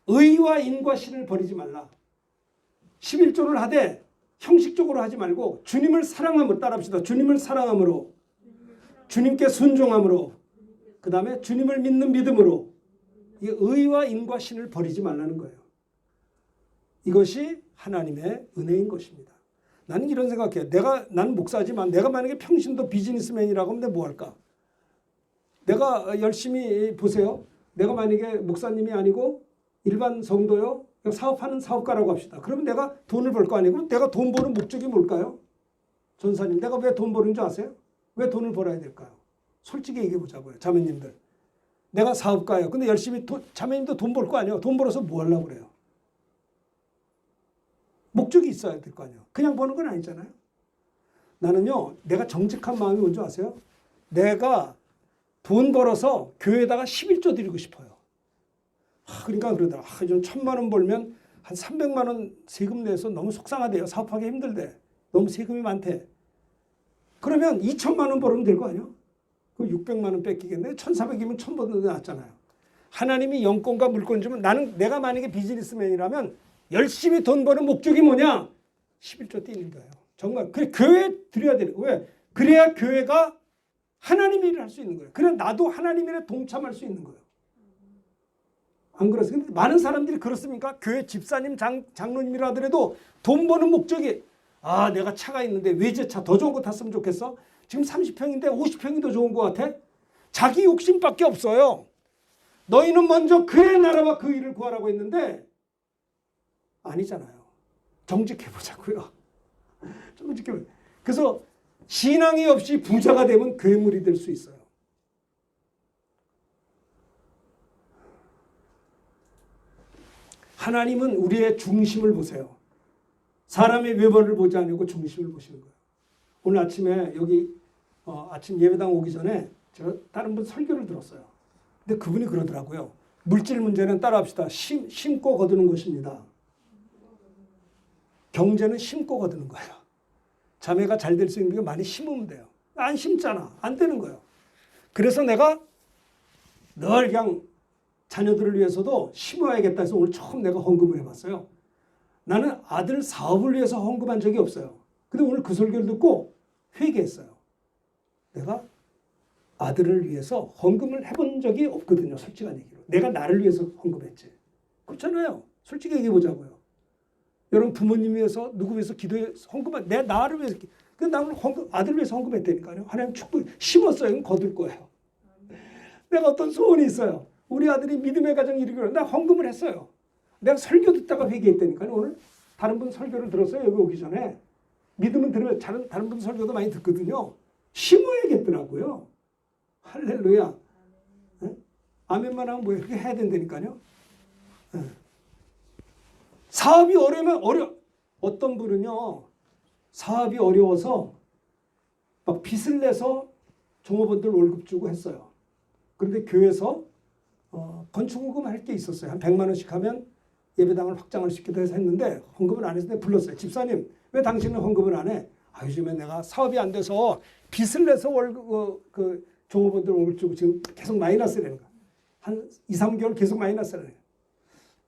의와 인과 신을 버리지 말라. 11조를 하되 형식적으로 하지 말고 주님을 사랑함으로 따라합시다. 주님을 사랑함으로, 주님께 순종함으로, 그 다음에 주님을 믿는 믿음으로. 이 의와 인과 신을 버리지 말라는 거예요. 이것이 하나님의 은혜인 것입니다. 나는 이런 생각해요. 나는 목사지만 내가 만약에 평신도 비즈니스맨이라고 하면 내가 뭐 할까? 내가 열심히 보세요. 내가 만약에 목사님이 아니고 일반 성도요. 사업하는 사업가라고 합시다. 그러면 내가 돈을 벌 거 아니에요. 그럼 내가 돈 버는 목적이 뭘까요? 전사님, 내가 왜 돈 버는 줄 아세요? 왜 돈을 벌어야 될까요? 솔직히 얘기해 보자고요. 자매님들. 내가 사업가예요. 근데 열심히 자매님도 돈 벌 거 아니에요. 돈 벌어서 뭐 하려고 그래요? 목적이 있어야 될 거 아니에요. 그냥 버는 건 아니잖아요. 나는요. 내가 정직한 마음이 뭔지 아세요? 내가 돈 벌어서 교회에다가 11조 드리고 싶어요. 그러니까 그러더라. 좀 1,000만 원 벌면 한 300만 원 세금 내서 너무 속상하대요. 사업하기 힘들대. 너무 세금이 많대. 그러면 2,000만 원 벌으면 될 거 아니에요? 그럼 600만 원 뺏기겠네. 1,400이면 1,000번 더 낫잖아요. 하나님이 영권과 물권 주면 내가 만약에 비즈니스맨이라면 열심히 돈 버는 목적이 뭐냐? 11조 띄는 거예요. 정말 그래 교회에 드려야 되는 거예요. 왜? 그래야 교회가 하나님 일을 할 수 있는 거예요. 그래 나도 하나님 일에 동참할 수 있는 거예요. 안 그렇습니까? 근데 많은 사람들이 그렇습니까? 교회 집사님, 장로님이라 하더라도 돈 버는 목적이 내가 차가 있는데 외제차 더 좋은 거 탔으면 좋겠어? 지금 30평인데 50평이 더 좋은 것 같아? 자기 욕심밖에 없어요. 너희는 먼저 그의 나라와 그 일을 구하라고 했는데 아니잖아요. 정직해 보자고요. 정직해. 그래서 신앙이 없이 부자가 되면 괴물이 될 수 있어요. 하나님은 우리의 중심을 보세요. 사람의 외모를 보지 않고 중심을 보시는 거예요. 오늘 아침에 여기 아침 예배당 오기 전에 제가 다른 분 설교를 들었어요. 근데 그분이 그러더라고요. 물질 문제는 따라합시다. 심고 거두는 것입니다. 경제는 심고 거두는 거예요. 자매가 잘 될 수 있는 게 많이 심으면 돼요. 안 심잖아. 안 되는 거예요. 그래서 내가 늘 그냥 자녀들을 위해서도 심어야겠다 해서 오늘 처음 내가 헌금을 해봤어요. 나는 아들 사업을 위해서 헌금한 적이 없어요. 근데 오늘 그 설교를 듣고 회개했어요. 내가 아들을 위해서 헌금을 해본 적이 없거든요. 솔직한 얘기로. 내가 나를 위해서 헌금했지. 그렇잖아요. 솔직히 얘기해보자고요. 여러분 부모님 위해서 누구 위해서 기도해 헌금한 내 나를 위해서 나는 아들을 위해서 헌금했다니까요. 하나님 축복 심었어요. 그럼 거둘 거예요. 내가 어떤 소원이 있어요. 우리 아들이 믿음의 가정 이루기로 나 헌금을 했어요. 내가 설교 듣다가 회개했다니까요. 오늘 다른 분 설교를 들었어요. 여기 오기 전에. 믿음은 들으면 다른 분 설교도 많이 듣거든요. 심어야겠더라고요. 할렐루야. 네? 아멘만 하면 뭐예요? 그렇게 해야 된다니까요. 네. 사업이 어려우면 어떤 분은요. 사업이 어려워서 막 빚을 내서 종업원들 월급 주고 했어요. 그런데 교회에서 건축헌금 할 게 있었어요. 한 100만 원씩 하면 예배당을 확장을 시키다 해서 했는데 헌금을 안 해서 내가 불렀어요. 집사님 왜 당신은 헌금을 안 해? 요즘에 내가 사업이 안 돼서 빚을 내서 월급 종업원들 월급 주고 지금 계속 마이너스라는 거야. 한 2, 3개월 계속 마이너스라는 거야.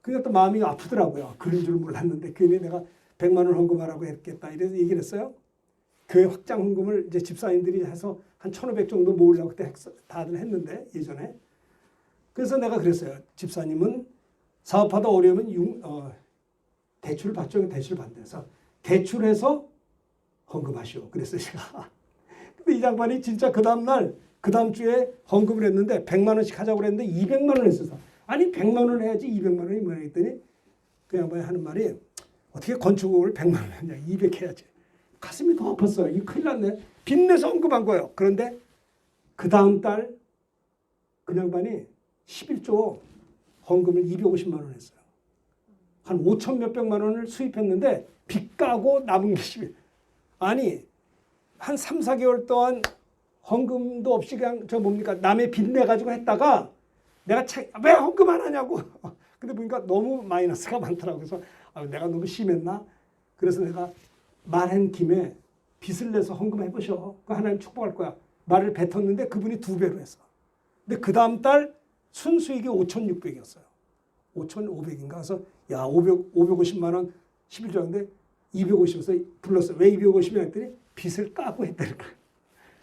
그게 또 마음이 아프더라고요. 그런 줄 몰랐는데 괜히 내가 100만 원 헌금하라고 했겠다 이래서 얘기를 했어요. 교회 확장 헌금을 이제 집사님들이 해서 한 1,500 정도 모으려고 그때 다들 했는데 예전에. 그래서 내가 그랬어요. 집사님은 사업하다 어려우면 대출 받죠. 대출 받는데서 대출해서 헌금하시오. 그랬어요. 제가. 근데 이 장관이 진짜 그 다음 주에 헌금을 했는데 100만 원씩 하자고 그랬는데 200만 원 했어서 아니 100만 원을 해야지 200만 원이 뭐냐 했더니 그 양반이 하는 말이 어떻게 건축업을 100만 원 했냐 200 해야지. 가슴이 더 아팠어요. 이거 큰일 났네. 빚내서 헌금한 거예요. 그런데 그 다음 달 그 양반이 11조 헌금을 250만 원 했어요. 한 5천 몇백만 원을 수입했는데 빚 까고 남은 게 11. 아니 한 3, 4개월 동안 헌금도 없이 그냥 남의 빚 내가지고 했다가 내가 왜 헌금 안 하냐고. 근데 보니까 너무 마이너스가 많더라고요. 그래서 내가 너무 심했나? 그래서 내가 말한 김에 빚을 내서 헌금해보셔. 하나님 축복할 거야. 말을 뱉었는데 그분이 2배로 했어. 근데 그 다음 달 순수익이 5,600이었어요. 5,500인가. 그래서 550만 원 11조인데 250에서 불렀어요. 왜 250이냐 했더니 빚을 까고 했다는 거예요.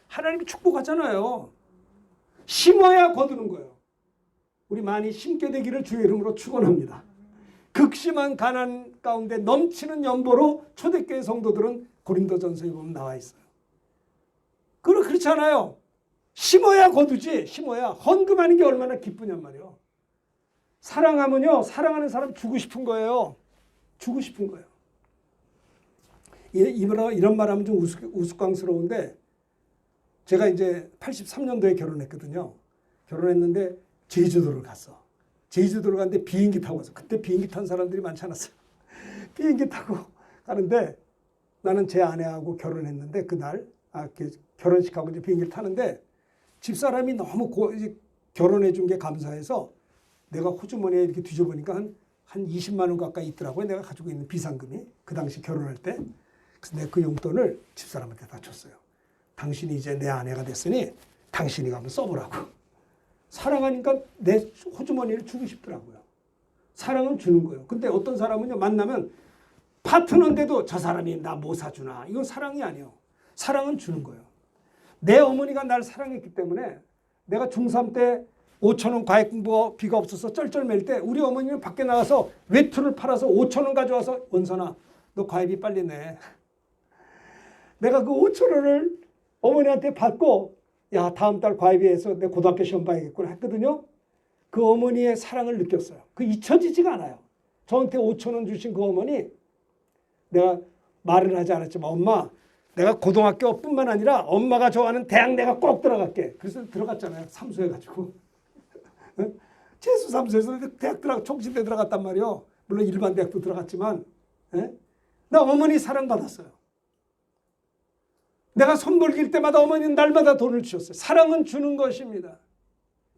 하나님이 축복하잖아요. 심어야 거두는 거예요. 우리 많이 심게 되기를 주의 이름으로 축원합니다. 극심한 가난 가운데 넘치는 연보로 초대교회 성도들은 고린도전서에 보면 나와 있어요. 그렇지 않아요. 심어야 거두지. 심어야 헌금하는 게 얼마나 기쁘냔 말이에요. 사랑하면요. 사랑하는 사람 주고 싶은 거예요. 주고 싶은 거예요. 이런 말 하면 좀 우스꽝스러운데 제가 이제 83년도에 결혼했거든요. 결혼했는데 제주도를 갔어. 제주도를 갔는데 비행기 타고 갔어. 그때 비행기 탄 사람들이 많지 않았어요. 비행기 타고 가는데 나는 제 아내하고 결혼했는데 그날 결혼식하고 이제 비행기를 타는데 집사람이 너무 결혼해 준 게 감사해서 내가 호주머니에 이렇게 뒤져보니까 한 20만 원 가까이 있더라고요. 내가 가지고 있는 비상금이. 그 당시 결혼할 때. 그래서 내가 그 용돈을 집사람한테 다 줬어요. 당신이 이제 내 아내가 됐으니 당신이 가면 써보라고. 사랑하니까 내 호주머니를 주고 싶더라고요. 사랑은 주는 거예요. 근데 어떤 사람은요. 만나면 파트너인데도 저 사람이 나 뭐 사주나. 이건 사랑이 아니에요. 사랑은 주는 거예요. 내 어머니가 날 사랑했기 때문에 내가 중3 때 5천 원 과외 공부비가 없어서 쩔쩔맬 때 우리 어머니는 밖에 나가서 외투를 팔아서 5천 원 가져와서 원선아 너 과외비 빨리 내. 내가 그 5천 원을 어머니한테 받고 야 다음 달 과외비에서 내 고등학교 시험 봐야겠구나 했거든요. 그 어머니의 사랑을 느꼈어요. 그 잊혀지지가 않아요. 저한테 5천 원 주신 그 어머니 내가 말을 하지 않았지만 엄마 내가 고등학교뿐만 아니라 엄마가 좋아하는 대학 내가 꼭 들어갈게. 그래서 들어갔잖아요. 삼수해가지고. 재수 삼수해서 대학 총신대 들어갔단 말이에요. 물론 일반 대학도 들어갔지만 나 어머니 사랑받았어요. 내가 손벌길 때마다 어머니는 날마다 돈을 주셨어요. 사랑은 주는 것입니다.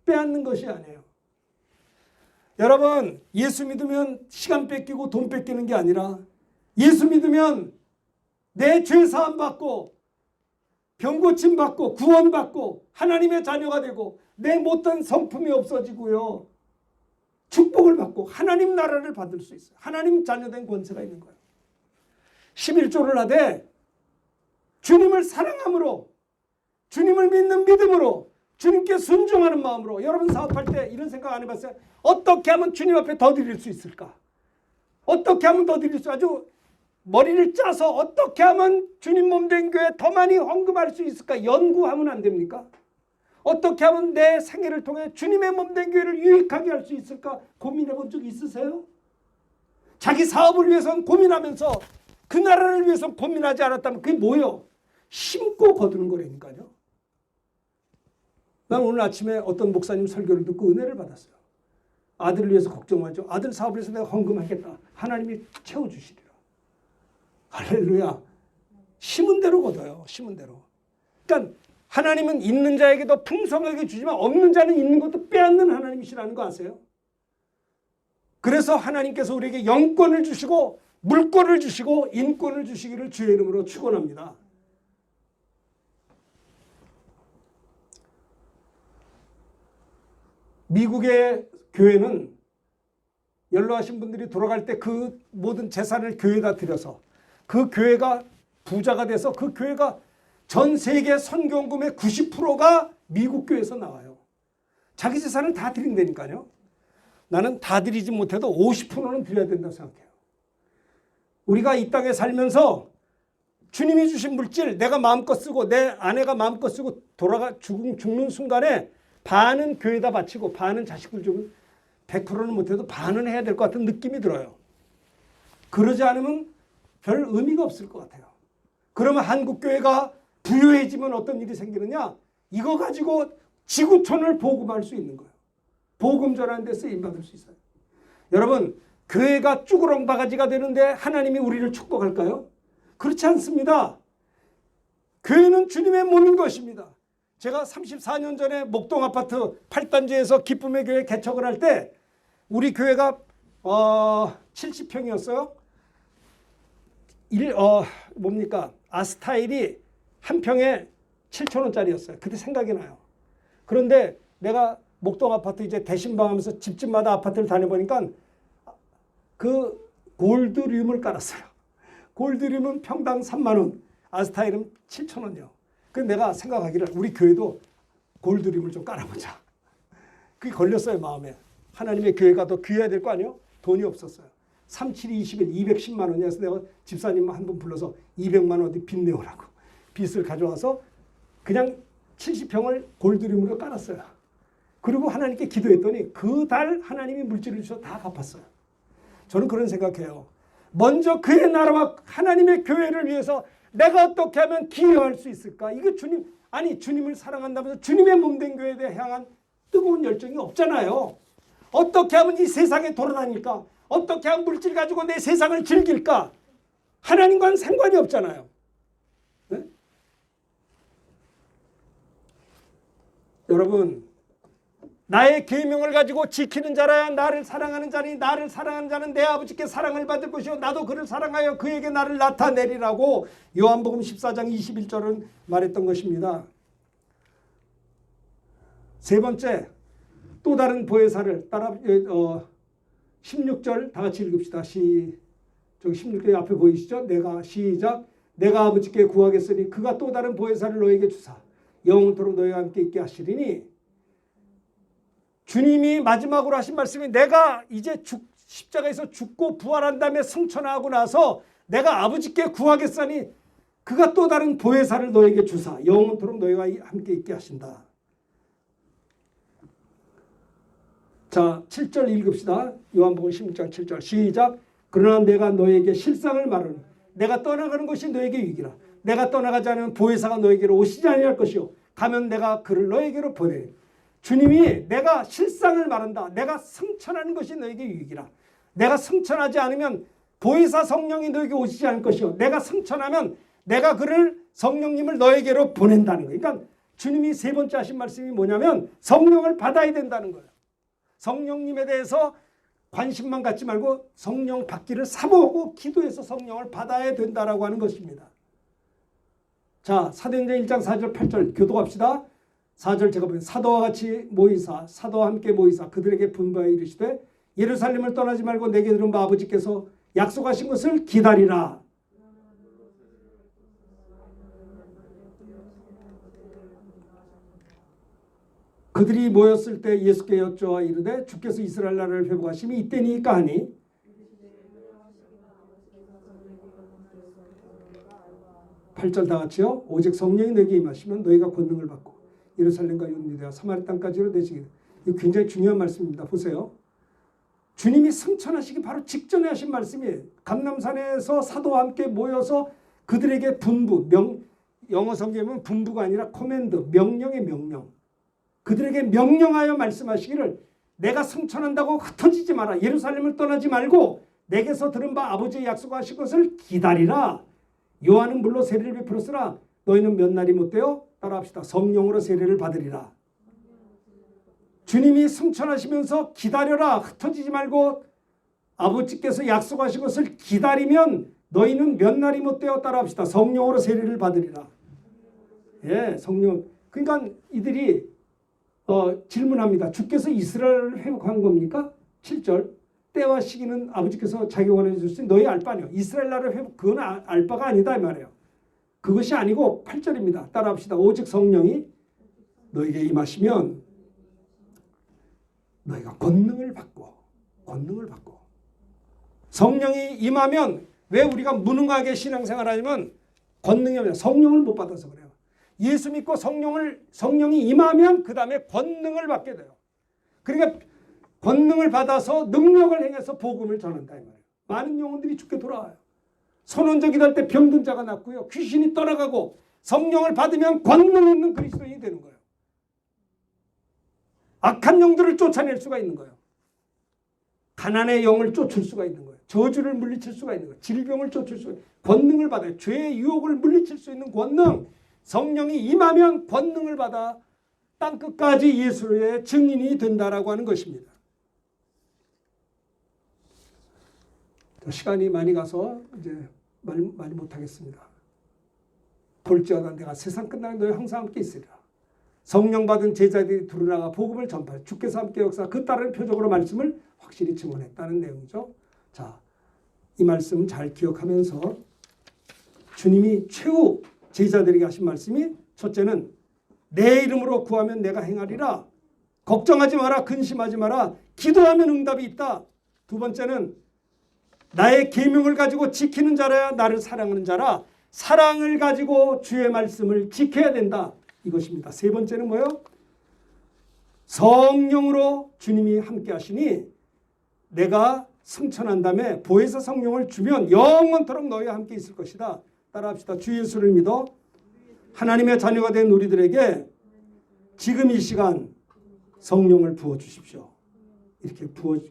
빼앗는 것이 아니에요. 여러분 예수 믿으면 시간 뺏기고 돈 뺏기는 게 아니라 예수 믿으면 내 죄 사함 받고 병 고침 받고 구원 받고 하나님의 자녀가 되고 내 못된 성품이 없어지고요. 축복을 받고 하나님 나라를 받을 수 있어요. 하나님 자녀된 권세가 있는 거예요. 11조를 하되 주님을 사랑함으로 주님을 믿는 믿음으로 주님께 순종하는 마음으로 여러분 사업할 때 이런 생각 안 해봤어요? 어떻게 하면 주님 앞에 더 드릴 수 있을까? 어떻게 하면 더 드릴 수 아주 머리를 짜서 어떻게 하면 주님 몸된 교회에 더 많이 헌금할 수 있을까 연구하면 안 됩니까? 어떻게 하면 내 생애를 통해 주님의 몸된 교회를 유익하게 할 수 있을까 고민해 본 적 있으세요? 자기 사업을 위해서는 고민하면서 그 나라를 위해서 고민하지 않았다면 그게 뭐예요? 심고 거두는 거라니까요. 난 오늘 아침에 어떤 목사님 설교를 듣고 은혜를 받았어요. 아들을 위해서 걱정하죠. 아들 사업을 해서 내가 헌금하겠다. 하나님이 채워주시리라. 할렐루야. 심은 대로 거둬요. 심은 대로. 그러니까 하나님은 있는 자에게도 풍성하게 주지만 없는 자는 있는 것도 빼앗는 하나님이시라는 거 아세요? 그래서 하나님께서 우리에게 영권을 주시고 물권을 주시고 인권을 주시기를 주의 이름으로 축원합니다. 미국의 교회는 연로하신 분들이 돌아갈 때 그 모든 재산을 교회에다 드려서 그 교회가 부자가 돼서 그 교회가 전 세계 선교금의 90%가 미국 교회에서 나와요. 자기 재산을 다 드린다니까요. 나는 다 드리지 못해도 50%는 드려야 된다고 생각해요. 우리가 이 땅에 살면서 주님이 주신 물질 내가 마음껏 쓰고 내 아내가 마음껏 쓰고 죽는 순간에 반은 교회에다 바치고 반은 자식들 주면 100%는 못해도 반은 해야 될 것 같은 느낌이 들어요. 그러지 않으면 별 의미가 없을 것 같아요. 그러면 한국교회가 부유해지면 어떤 일이 생기느냐? 이거 가지고 지구촌을 복음할 수 있는 거예요. 복음 전하는 데 쓰임받을 수 있어요. 여러분, 교회가 쭈그렁 바가지가 되는데 하나님이 우리를 축복할까요? 그렇지 않습니다. 교회는 주님의 몸인 것입니다. 제가 34년 전에 목동 아파트 8단지에서 기쁨의 교회 개척을 할 때 우리 교회가 70평이었어요. 아스타일이 한 평에 7,000원짜리였어요. 그때 생각이 나요. 그런데 내가 목동 아파트 이제 대신방하면서 집집마다 아파트를 다녀보니까 그 골드룸을 깔았어요. 골드룸은 평당 3만 원, 아스타일은 7,000원이요. 그래서 내가 생각하기를 우리 교회도 골드룸을 좀 깔아보자. 그게 걸렸어요, 마음에. 하나님의 교회가 더 귀해야 될 거 아니에요? 돈이 없었어요. 3721 210만 원이어서 내가 집사님 한 분 불러서 200만 원 어디 빚 내오라고 빚을 가져와서 그냥 70평을 골드룸으로 깔았어요. 그리고 하나님께 기도했더니 그 달 하나님이 물질을 주셔서 다 갚았어요. 저는 그런 생각해요. 먼저 그의 나라와 하나님의 교회를 위해서 내가 어떻게 하면 기여할 수 있을까? 이거 주님을 사랑한다면서 주님의 몸된 교회에 대해 향한 뜨거운 열정이 없잖아요. 어떻게 하면 이 세상에 돌아다닐까? 어떻게 하면 물질 가지고 내 세상을 즐길까? 하나님과는 상관이 없잖아요. 네? 여러분, 나의 계명을 가지고 지키는 자라야 나를 사랑하는 자니 나를 사랑하는 자는 내 아버지께 사랑을 받을 것이요 나도 그를 사랑하여 그에게 나를 나타내리라고 요한복음 14장 21절은 말했던 것입니다. 세 번째, 또 다른 보혜사를 따라 16절 다 같이 읽읍시다. 저기 16절 앞에 보이시죠? 내가 아버지께 구하겠으니 그가 또 다른 보혜사를 너에게 주사 영원토록 너희와 함께 있게 하시리니. 주님이 마지막으로 하신 말씀이 내가 이제 십자가에서 죽고 부활한 다음에 승천하고 나서 내가 아버지께 구하겠으니 그가 또 다른 보혜사를 너에게 주사 영원토록 너희와 함께 있게 하신다. 자, 7절 읽읍시다. 요한복음 16장 7절 시작. 그러나 내가 너에게 실상을 말하노니 내가 떠나가는 것이 너에게 유익이라. 내가 떠나가지 않으면 보혜사가 너에게로 오시지 아니할 것이요 가면 내가 그를 너에게로 보내리. 주님이 내가 실상을 말한다. 내가 승천하는 것이 너에게 유익이라. 내가 승천하지 않으면 보혜사 성령이 너에게 오시지 않을 것이요 내가 승천하면 내가 그를 성령님을 너에게로 보낸다는 거예요. 그러니까 주님이 세 번째 하신 말씀이 뭐냐면 성령을 받아야 된다는 거예요. 성령님에 대해서 관심만 갖지 말고 성령 받기를 사모하고 기도해서 성령을 받아야 된다라고 하는 것입니다. 자, 사도행전 1장 4절 8절 교독합시다. 4절 제가 보면 사도와 함께 모이사 그들에게 분부하여 이르시되 예루살렘을 떠나지 말고 내게 들은 바 아버지께서 약속하신 것을 기다리라. 그들이 모였을 때 예수께 여쭈어 이르되 주께서 이스라엘 나라를 회복하심이 이때니까 하니 8절 다 같이요. 오직 성령이 너에게 임하시면 너희가 권능을 받고 예루살렘과 유대와 사마리 땅까지로 되시기를. 이거 굉장히 중요한 말씀입니다. 보세요. 주님이 승천하시기 바로 직전에 하신 말씀이에요. 감람산에서 사도와 함께 모여서 그들에게 분부, 영어 성경에는 분부가 아니라 코맨드, 명령의 명령. 그들에게 명령하여 말씀하시기를 내가 승천한다고 흩어지지 마라. 예루살렘을 떠나지 말고 내게서 들은 바 아버지의 약속하신 것을 기다리라. 요한은 물로 세례를 베풀었으나 너희는 몇 날이 못되어 따라합시다. 성령으로 세례를 받으리라. 주님이 승천하시면서 기다려라. 흩어지지 말고 아버지께서 약속하신 것을 기다리면 너희는 몇 날이 못되어 따라합시다. 성령으로 세례를 받으리라. 예, 성령. 그러니까 이들이 질문합니다. 주께서 이스라엘을 회복한 겁니까? 7절. 때와 시기는 아버지께서 자기 원해 주신 너희 알 바 아니요. 이스라엘 나라를 회복, 그건 알 바가 아니다 이 말이에요. 그것이 아니고 8절입니다. 따라합시다. 오직 성령이 너에게 임하시면 너희가 권능을 받고 성령이 임하면 왜 우리가 무능하게 신앙생활 하냐면 권능이 없냐. 성령을 못 받아서 그래요. 예수 믿고 성령이 임하면 그 다음에 권능을 받게 돼요. 그러니까 권능을 받아서 능력을 행해서 복음을 전한다 이 말이에요. 많은 영혼들이 죽게 돌아와요. 선원적 기도할 때 병든 자가 낫고요. 귀신이 떠나가고 성령을 받으면 권능 있는 그리스도인이 되는 거예요. 악한 영들을 쫓아낼 수가 있는 거예요. 가난의 영을 쫓을 수가 있는 거예요. 저주를 물리칠 수가 있는 거예요. 질병을 쫓을 수가 있는 거예요. 권능을 받아요. 죄의 유혹을 물리칠 수 있는 권능. 성령이 임하면 권능을 받아 땅끝까지 예수의 증인이 된다라고 하는 것입니다. 시간이 많이 가서 이제 많이 못하겠습니다. 볼지어다 내가 세상 끝나면 너희 항상 함께 있으리라. 성령 받은 제자들이 두루나가 복음을 전파해 주께서 함께 역사 그 따른 표적으로 말씀을 확실히 증언했다는 내용이죠. 자, 이 말씀 잘 기억하면서 주님이 최후 제자들에게 하신 말씀이 첫째는 내 이름으로 구하면 내가 행하리라. 걱정하지 마라. 근심하지 마라. 기도하면 응답이 있다. 두 번째는 나의 계명을 가지고 지키는 자라야 나를 사랑하는 자라. 사랑을 가지고 주의 말씀을 지켜야 된다. 이것입니다. 세 번째는 뭐예요? 성령으로 주님이 함께 하시니 내가 승천한 다음에 보혜사 성령을 주면 영원토록 너희와 함께 있을 것이다. 따라합시다. 주 예수를 믿어 하나님의 자녀가 된 우리들에게 지금 이 시간 성령을 부어주십시오. 이렇게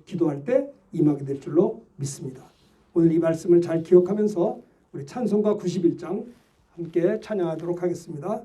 기도할 때 임하게 될 줄로 믿습니다. 오늘 이 말씀을 잘 기억하면서 우리 찬송가 91장 함께 찬양하도록 하겠습니다.